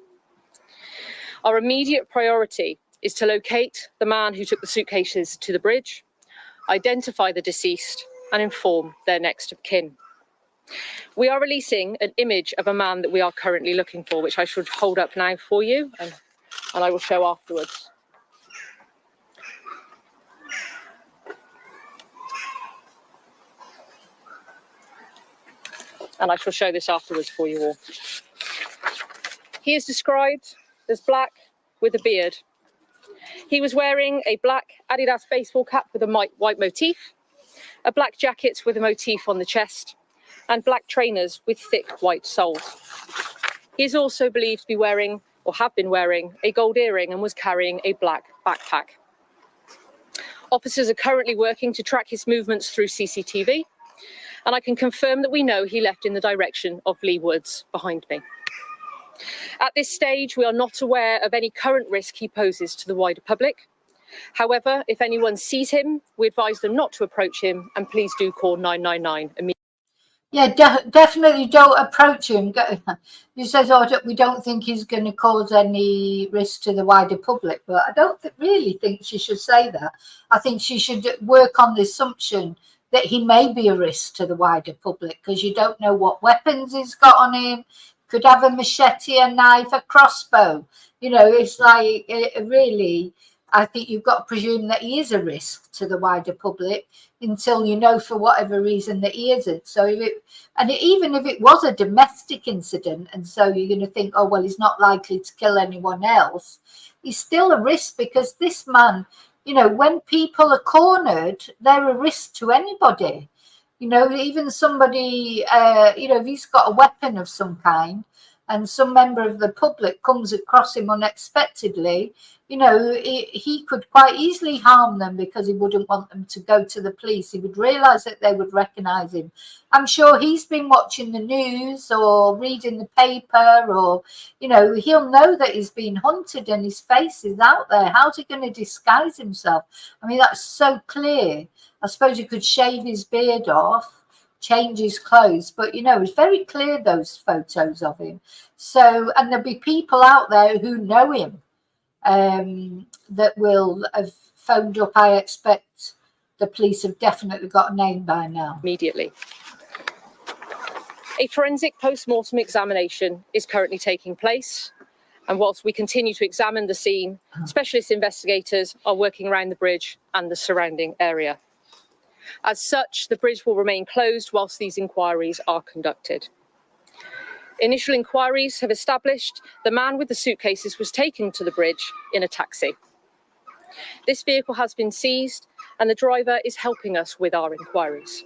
Our immediate priority is to locate the man who took the suitcases to the bridge, identify the deceased, and inform their next of kin. We are releasing an image of a man that we are currently looking for, which I should hold up now for you, and I will show afterwards. And I shall show this afterwards for you all. He is described as black with a beard. He was wearing a black Adidas baseball cap with a white motif, a black jacket with a motif on the chest, and black trainers with thick white soles. He is also believed to be wearing, or have been wearing, a gold earring and was carrying a black backpack. Officers are currently working to track his movements through CCTV, and I can confirm that we know he left in the direction of Lee Woods behind me. At this stage, we are not aware of any current risk he poses to the wider public. However, if anyone sees him, we advise them not to approach him, and please do call 999 immediately. Yeah, definitely don't approach him. He says, oh, we don't think he's going to cause any risk to the wider public, but I don't really think she should say that. I think she should work on the assumption that he may be a risk to the wider public, because you don't know what weapons he's got on him. Could have a machete, a knife, a crossbow. You know, it's like, really, I think you've got to presume that he is a risk to the wider public until you know for whatever reason that he isn't. So even if it was a domestic incident, and so you're going to think, oh, well, he's not likely to kill anyone else, he's still a risk, because this man, you know, when people are cornered, they're a risk to anybody. You know, even somebody, you know, if he's got a weapon of some kind and some member of the public comes across him unexpectedly, you know, he could quite easily harm them, because he wouldn't want them to go to the police. He would realise that they would recognise him. I'm sure he's been watching the news or reading the paper, or, you know, he'll know that he's been hunted and his face is out there. How's he going to disguise himself? I mean, that's so clear. I suppose you could shave his beard off, change his clothes, but, you know, it's very clear, those photos of him. So, and there'll be people out there who know him that will have phoned up. I expect the police have definitely got a name by now. Immediately. A forensic post-mortem examination is currently taking place, and whilst we continue to examine the scene, specialist investigators are working around the bridge and the surrounding area. As such, the bridge will remain closed whilst these inquiries are conducted. Initial inquiries have established the man with the suitcases was taken to the bridge in a taxi. This vehicle has been seized, and the driver is helping us with our inquiries.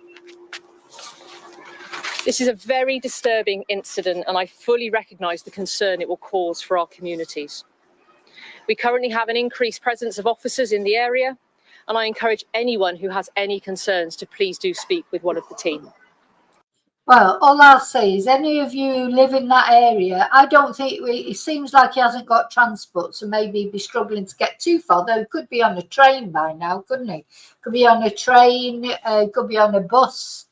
This is a very disturbing incident, and I fully recognise the concern it will cause for our communities. We currently have an increased presence of officers in the area, and I encourage anyone who has any concerns to please do speak with one of the team. Well, all I'll say is any of you live in that area, I don't think, it seems like he hasn't got transport, so maybe he'd be struggling to get too far, though he could be on a train by now, couldn't he? Could be on a train, could be on a bus,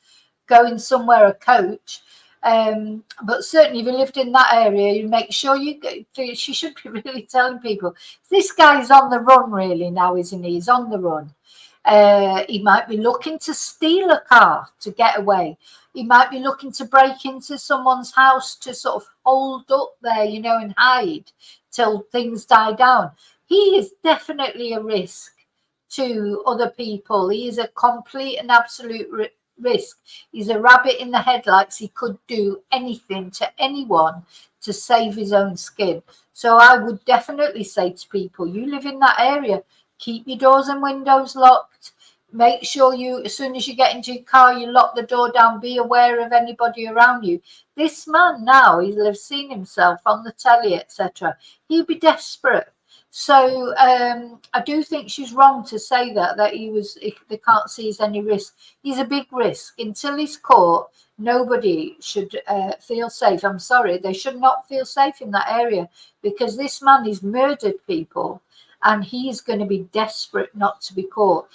going somewhere, a coach. But certainly if you lived in that area, you make sure she should be really telling people, this guy's on the run really now, isn't he? He's on the run. He might be looking to steal a car to get away. He might be looking to break into someone's house to sort of hold up there, you know, and hide till things die down. He is definitely a risk to other people. He is a complete and absolute risk. He's a rabbit in the headlights. He could do anything to anyone to save his own skin. So I would definitely say to people, you live in that area, keep your doors and windows locked. Make sure you, as soon as you get into your car, you lock the door down. Be aware of anybody around you. This man now, he'll have seen himself on the telly, etc. He'll be desperate. So I do think she's wrong to say that they can't see he's any risk. He's a big risk. Until he's caught, nobody should feel safe. I'm sorry, they should not feel safe in that area, because this man has murdered people and he's going to be desperate not to be caught.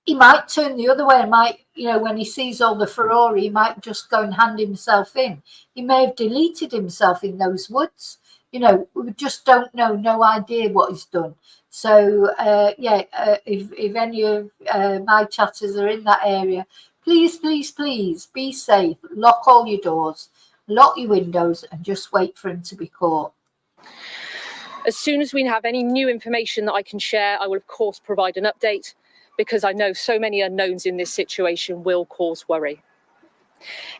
He might turn the other way, might, you know, when he sees all the furore, he might just go and hand himself in. He may have deleted himself in those woods. You know, we just don't know, no idea what he's done. So, if any of my chatters are in that area, please, please, please be safe. Lock all your doors, lock your windows, and just wait for him to be caught. As soon as we have any new information that I can share, I will, of course, provide an update, because I know so many unknowns in this situation will cause worry.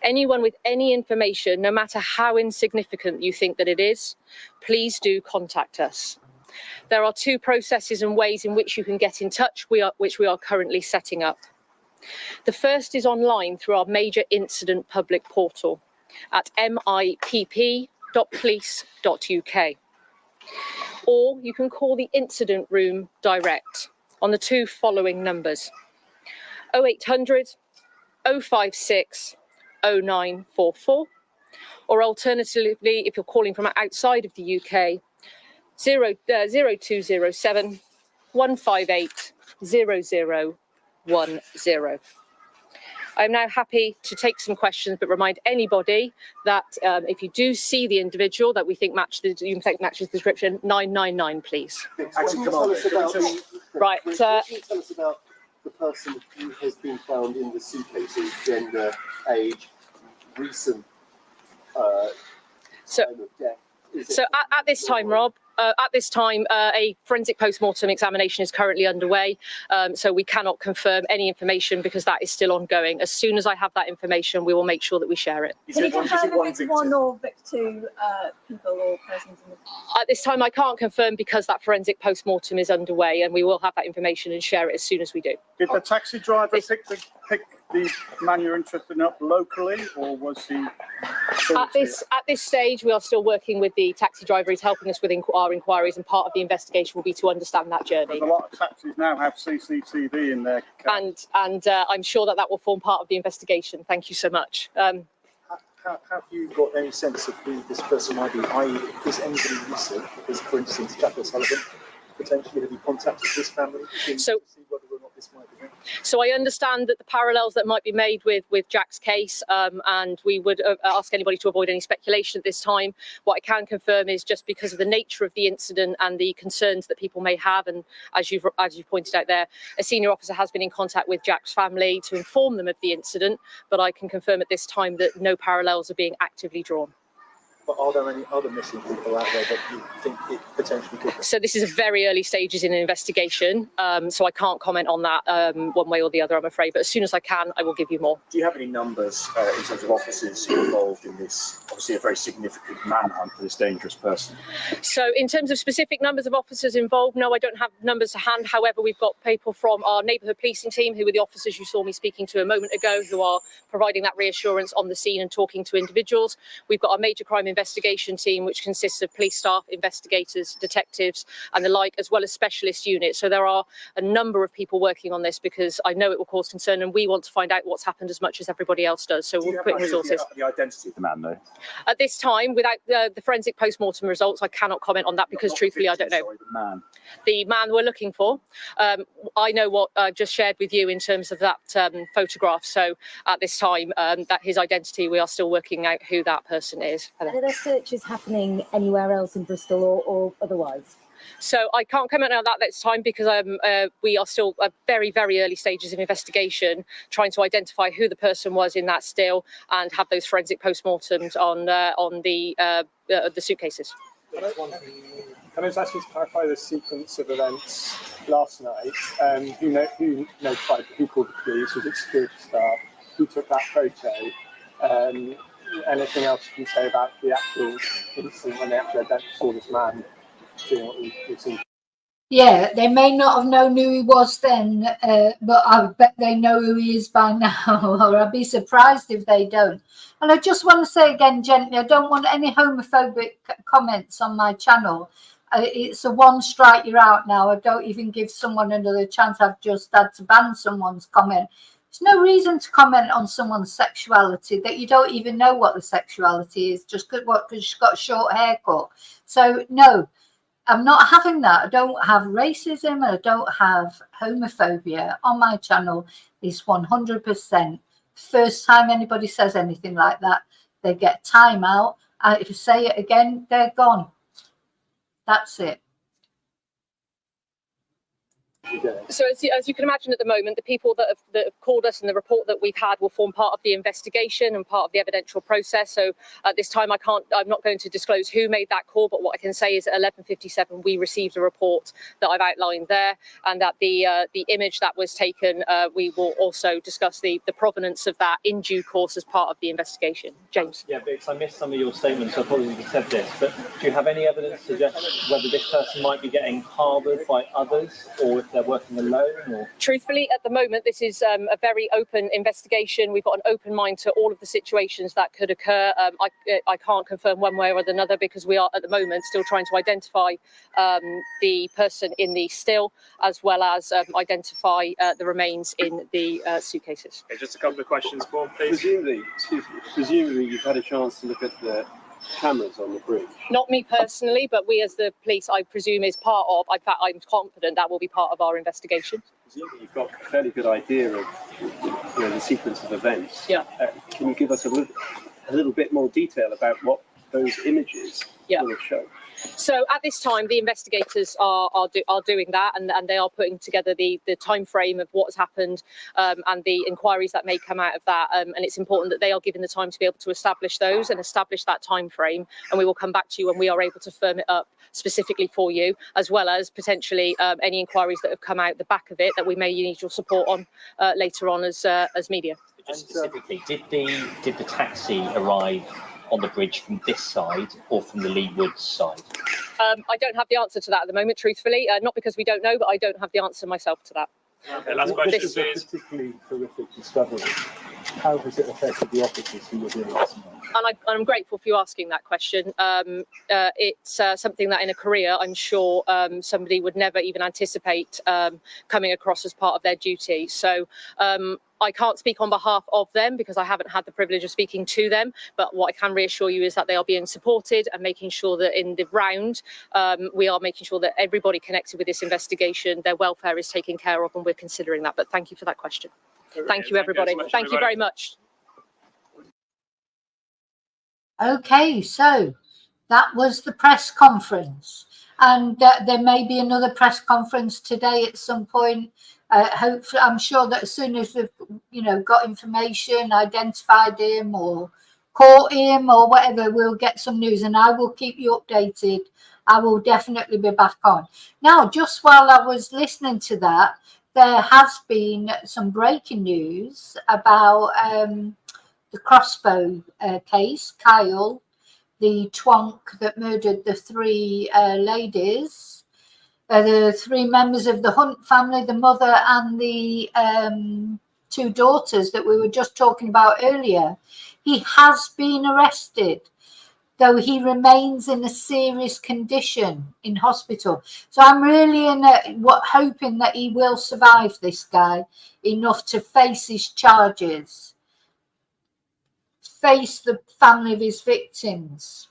Anyone with any information, no matter how insignificant you think that it is, please do contact us. There are 2 processes and ways in which you can get in touch, which we are currently setting up. The first is online through our major incident public portal at mipp.police.uk. Or you can call the incident room direct on the 2 following numbers: 0800 056 0944, or alternatively, if you're calling from outside of the UK, 0207 158 0010. I'm now happy to take some questions, but remind anybody that if you do see the individual that we think matches the description, 999, please. Right. Can you tell us about the person who has been found in the suitcases, gender, age, recent time of death? So at this time, Rob, a forensic post-mortem examination is currently underway, so we cannot confirm any information because that is still ongoing. As soon as I have that information, we will make sure that we share it. Can you confirm if it's 1 or 2 people or persons? At this time, I can't confirm because that forensic post-mortem is underway, and we will have that information and share it as soon as we do. Did the taxi driver pick the man you're interested in up locally, or was he? At this stage, we are still working with the taxi driver. He's helping us with our inquiries, and part of the investigation will be to understand that journey. A lot of taxis now have CCTV in their car. And I'm sure that will form part of the investigation. Thank you so much. Have you got any sense of who this person might be? Is anybody recent? Because, for instance, Jack O'Sullivan, potentially have you contacted this family to see whether or not this might be him? So I understand that the parallels that might be made with Jack's case, and we would ask anybody to avoid any speculation at this time. What I can confirm is, just because of the nature of the incident and the concerns that people may have, and as you've pointed out there, a senior officer has been in contact with Jack's family to inform them of the incident, but I can confirm at this time that no parallels are being actively drawn. But are there any other missing people out there that you think it potentially could be? So this is very early stages in an investigation, so I can't comment on that one way or the other, I'm afraid. But as soon as I can, I will give you more. Do you have any numbers in terms of officers who are involved in this, obviously a very significant manhunt for this dangerous person? So in terms of specific numbers of officers involved, no, I don't have numbers to hand. However, we've got people from our neighbourhood policing team, who were the officers you saw me speaking to a moment ago, who are providing that reassurance on the scene and talking to individuals. We've got our major crime investigation team, which consists of police staff, investigators, detectives, and the like, as well as specialist units. So there are a number of people working on this because I know it will cause concern, and we want to find out what's happened as much as everybody else does. So we're putting resources. The identity of the man, though? At this time, without the forensic post-mortem results, I cannot comment on that because truthfully, I don't know. Sorry, the man. The man we're looking for. I know what I just shared with you in terms of that photograph. So at this time, that his identity, we are still working out who that person is. Are there searches happening anywhere else in Bristol or otherwise? So I can't comment on that this time because we are still at very, very early stages of investigation, trying to identify who the person was in that still and have those forensic postmortems on the suitcases. Can I just ask you to clarify the sequence of events last night? Who notified, who called the police? Was it security staff? Who took that photo? Anything else you can say about the actual incident when they actually saw this man doing what we've seen? Yeah, they may not have known who he was then, but I bet they know who he is by now, or I'd be surprised if they don't. And I just want to say again, gently, I don't want any homophobic comments on my channel. It's a one strike, you're out now. I don't even give someone another chance. I've just had to ban someone's comment. There's no reason to comment on someone's sexuality that you don't even know what the sexuality is, just because she's got a short haircut. So, no. I'm not having that. I don't have racism. I don't have homophobia on my channel. It's 100%. First time anybody says anything like that, they get time out. And if you say it again, they're gone. That's it. So as you can imagine at the moment, the people that have called us and the report that we've had will form part of the investigation and part of the evidential process. So at this time, I'm not going to disclose who made that call, but what I can say is at 11:57, we received a report that I've outlined there, and that the image that was taken, we will also discuss the provenance of that in due course as part of the investigation. James. Yeah, Vix, I missed some of your statements, so apologies if you said this, but do you have any evidence to suggest whether this person might be getting harboured by others, or if they're working alone? Or? Truthfully, at the moment, this is a very open investigation. We've got an open mind to all of the situations that could occur. I can't confirm one way or another because we are at the moment still trying to identify the person in the still, as well as identify the remains in the suitcases. Okay, just a couple of questions, Paul, please. Presumably you've had a chance to look at the cameras on the bridge. Not me personally, but we as the police, I presume, is part of. In fact, I'm confident that will be part of our investigation. Presumably you've got a fairly good idea of the sequence of events. Yeah. Can you give us a little bit more detail about what those images will have shown? So at this time, the investigators are doing that, and they are putting together the time frame of what's happened and the inquiries that may come out of that. And it's important that they are given the time to be able to establish those and establish that time frame. And we will come back to you when we are able to firm it up specifically for you, as well as potentially any inquiries that have come out the back of it that we may need your support on later on as media. Just specifically, did the taxi arrive on the bridge from this side or from the Lee Woods side? I don't have the answer to that at the moment, truthfully. Not because we don't know, but I don't have the answer myself to that. Okay, last question, This is a particularly horrific discovery. How has it affected the officers who were doing this? And I'm grateful for you asking that question. It's something that in a career, I'm sure somebody would never even anticipate coming across as part of their duty. So I can't speak on behalf of them because I haven't had the privilege of speaking to them. But what I can reassure you is that they are being supported and making sure that in the round, we are making sure that everybody connected with this investigation, their welfare is taken care of, and we're considering that. But thank you for that question. Thank you, everybody. Thank you very much. Okay, so that was the press conference, and there may be another press conference today at some point. Hopefully, I'm sure that as soon as they've got information, identified him or caught him or whatever, we'll get some news, and I will keep you updated. I will definitely be back on. Now, just while I was listening to that, there has been some breaking news about the crossbow case, Kyle, the twonk that murdered the three ladies, the three members of the Hunt family, the mother and the two daughters that we were just talking about earlier. He has been arrested. though he remains in a serious condition in hospital. So I'm really hoping that he will survive, this guy, enough to face his charges, face the family of his victims,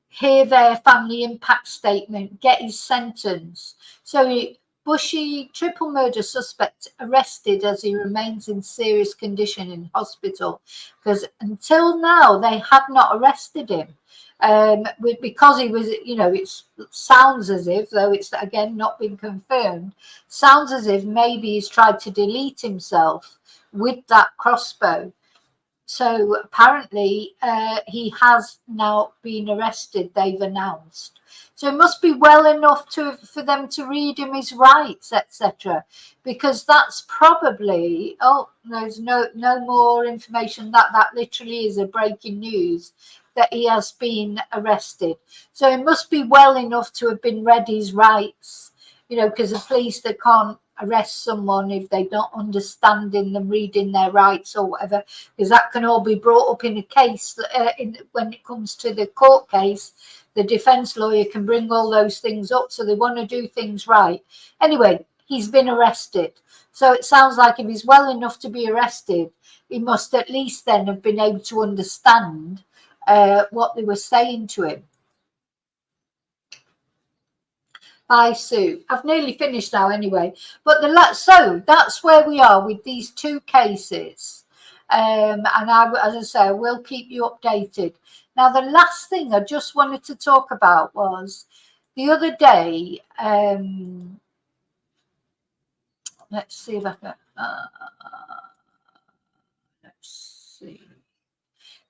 hear their family impact statement, get his sentence. So Bushy triple murder suspect arrested as he remains in serious condition in hospital, because until now they had not arrested him, because he was, it sounds as if, though it's again not been confirmed, sounds as if maybe he's tried to delete himself with that crossbow. So apparently he has now been arrested, they've announced. So it must be well enough for them to read him his rights, etc. Because that's probably, there's no more information. That literally is a breaking news that he has been arrested. So it must be well enough to have been read his rights, because the police, they can't arrest someone if they don't understand them reading their rights or whatever, because that can all be brought up in a case. When it comes to the court case, the defense lawyer can bring all those things up, so they want to do things right. Anyway, he's been arrested, so it sounds like if he's well enough to be arrested, he must at least then have been able to understand what they were saying to him. Bye, Sue. I've nearly finished now anyway. But so that's where we are with these two cases. And as I say, I will keep you updated. Now, the last thing I just wanted to talk about was the other day. Let's see if I can. Let's see.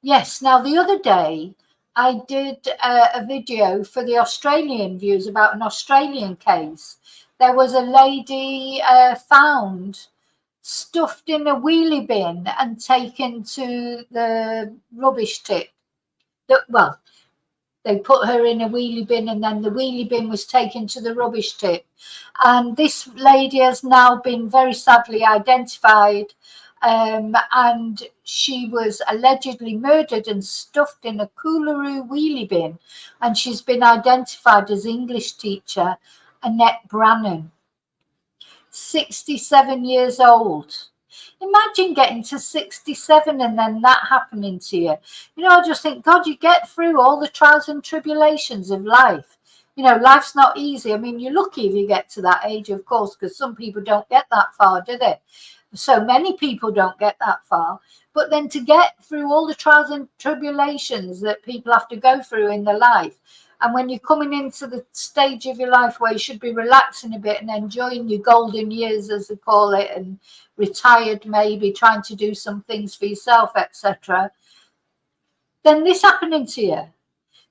Yes. Now, the other day, I did a video for the Australian viewers about an Australian case. There was a lady found stuffed in a wheelie bin and taken to the rubbish tip. Well, they put her in a wheelie bin, and then the wheelie bin was taken to the rubbish tip. And this lady has now been very sadly identified. And she was allegedly murdered and stuffed in a Coolaroo wheelie bin, and she's been identified as English teacher Annette Brannan, 67 years old. Imagine getting to 67 and then that happening to you. I just think, God, you get through all the trials and tribulations of life. Life's not easy. I mean, you're lucky if you get to that age, of course, because some people don't get that far, do they? So many people don't get that far. But then to get through all the trials and tribulations that people have to go through in their life, and when you're coming into the stage of your life where you should be relaxing a bit and enjoying your golden years, as they call it, and retired, maybe trying to do some things for yourself, etc., then this happening to you.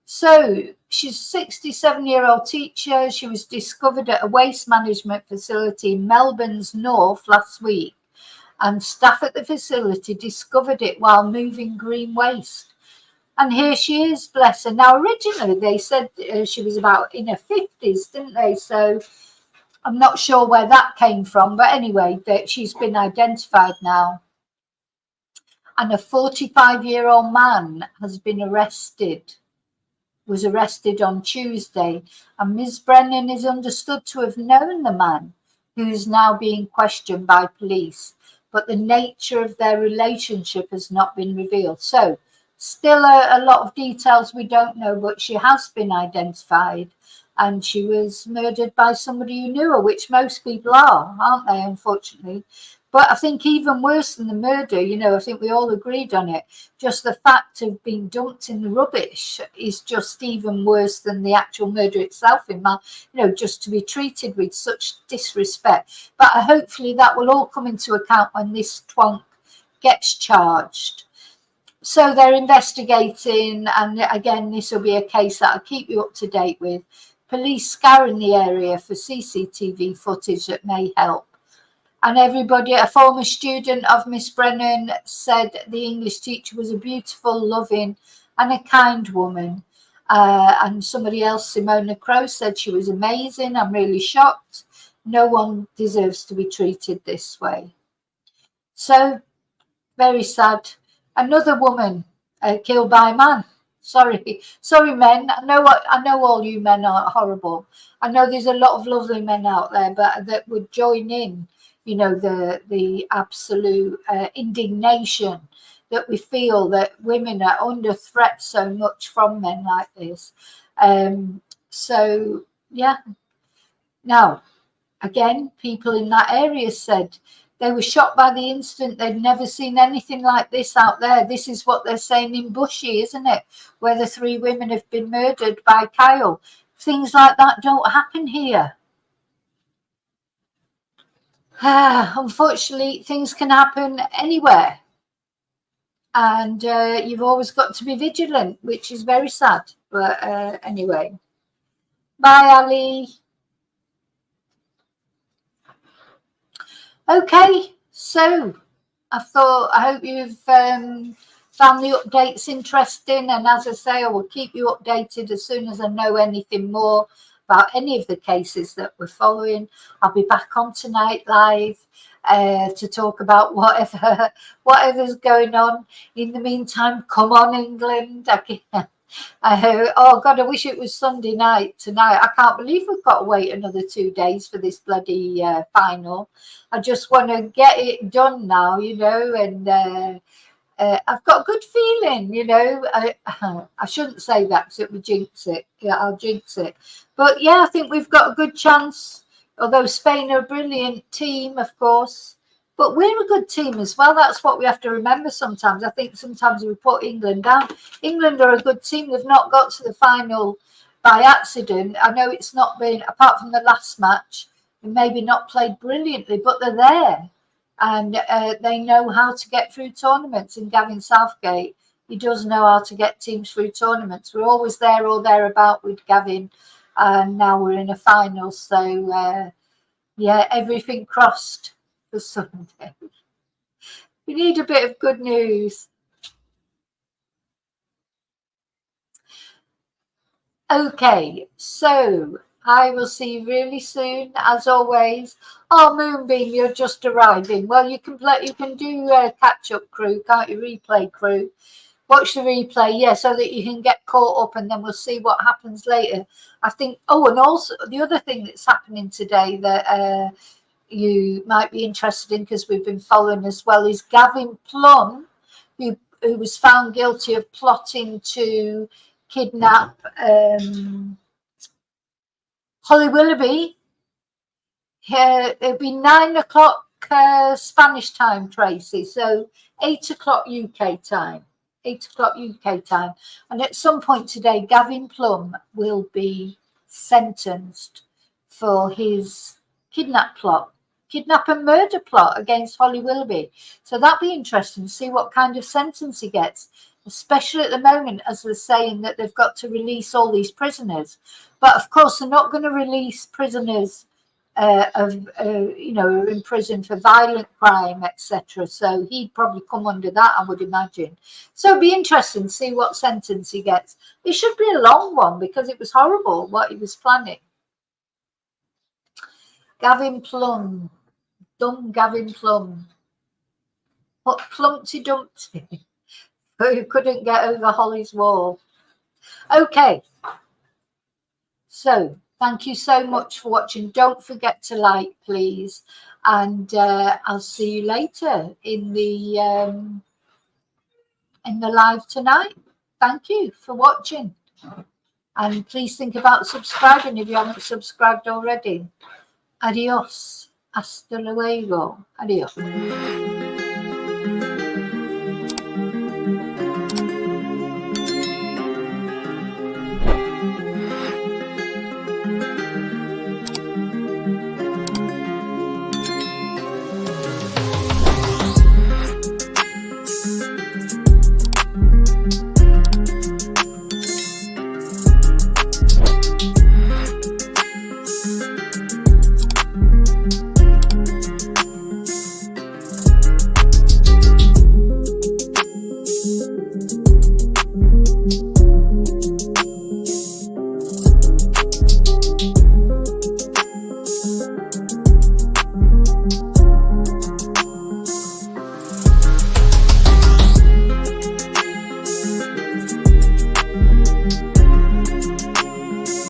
So she's a 67-year-old teacher. She was discovered at a waste management facility in Melbourne's north last week, and staff at the facility discovered it while moving green waste. And here she is, bless her. Now, originally they said she was about in her 50s, didn't they? So I'm not sure where that came from. But anyway, she's been identified now. And a 45-year-old man has been arrested, was arrested on Tuesday. And Ms. Brennan is understood to have known the man, who is now being questioned by police. But the nature of their relationship has not been revealed. So still a lot of details we don't know, but she has been identified, and she was murdered by somebody who knew her, which most people are, aren't they, unfortunately? But I think even worse than the murder, I think we all agreed on it, just the fact of being dumped in the rubbish is just even worse than the actual murder itself, just to be treated with such disrespect. But hopefully that will all come into account when this twonk gets charged. So they're investigating, and again, this will be a case that I'll keep you up to date with. Police scouring the area for CCTV footage that may help. And everybody, a former student of Miss Brennan, said the English teacher was a beautiful, loving and a kind woman. And somebody else, Simona Crow, said she was amazing. I'm really shocked. No one deserves to be treated this way. So, very sad. Another woman killed by a man. Sorry, men. I know all you men are horrible. I know there's a lot of lovely men out there, but that would join in, you know, the absolute indignation that we feel that women are under threat so much from men like this. So yeah. Now, again, people in that area said they were shocked by the incident. They'd never seen anything like this out there. This is what they're saying in Bushy, isn't it? Where the 3 women have been murdered by Kyle. Things like that don't happen here. Unfortunately, things can happen anywhere. And you've always got to be vigilant, which is very sad. But anyway. Bye, Ali. Okay, so I hope you've found the updates interesting, and as I say, I will keep you updated as soon as I know anything more about any of the cases that we're following. I'll be back on tonight live to talk about whatever's going on. In the meantime, come on, England. Oh God, I wish it was Sunday night tonight. I can't believe we've got to wait another 2 days for this bloody final. I just want to get it done now, you know, and I've got a good feeling, you know. I shouldn't say that because it would jinx it. Yeah, I'll jinx it. But yeah, I think we've got a good chance, although Spain are a brilliant team, of course. But we're a good team as well. That's what we have to remember sometimes. I think sometimes we put England down. England are a good team. They've not got to the final by accident. I know it's not been, apart from the last match, they maybe not played brilliantly, but they're there. And they know how to get through tournaments. And Gavin Southgate, he does know how to get teams through tournaments. We're always there or thereabout with Gavin. And now we're in a final. So, yeah, everything crossed for Sunday. We need a bit of good news. Okay, so I will see you really soon, as always. Oh, Moonbeam, you're just arriving. Well, you can do catch-up crew, can't you? Replay crew. Watch the replay, yeah, so that you can get caught up, and then we'll see what happens later. I think. Oh, and also the other thing that's happening today that you might be interested in, because we've been following as well, is Gavin Plum, who was found guilty of plotting to kidnap Holly Willoughby. It'll be 9 o'clock Spanish time, Tracy, so 8 o'clock UK time. 8 o'clock UK time. And at some point today, Gavin Plum will be sentenced for his kidnap and murder plot against Holly Willoughby. So that'll be interesting to see what kind of sentence he gets, especially at the moment, as they're saying that they've got to release all these prisoners. But of course, they're not going to release prisoners you know, in prison for violent crime, etc. So he'd probably come under that, I would imagine. So it'd be interesting to see what sentence he gets. It should be a long one because it was horrible what he was planning. Gavin Plum, dumb Gavin Plum, Plumpty Dumpty, who couldn't get over Holly's wall. Okay, so thank you so much for watching. Don't forget to like, please, and I'll see you later in the live tonight. Thank you for watching, and please think about subscribing if you haven't subscribed already. Adios, hasta luego, adios.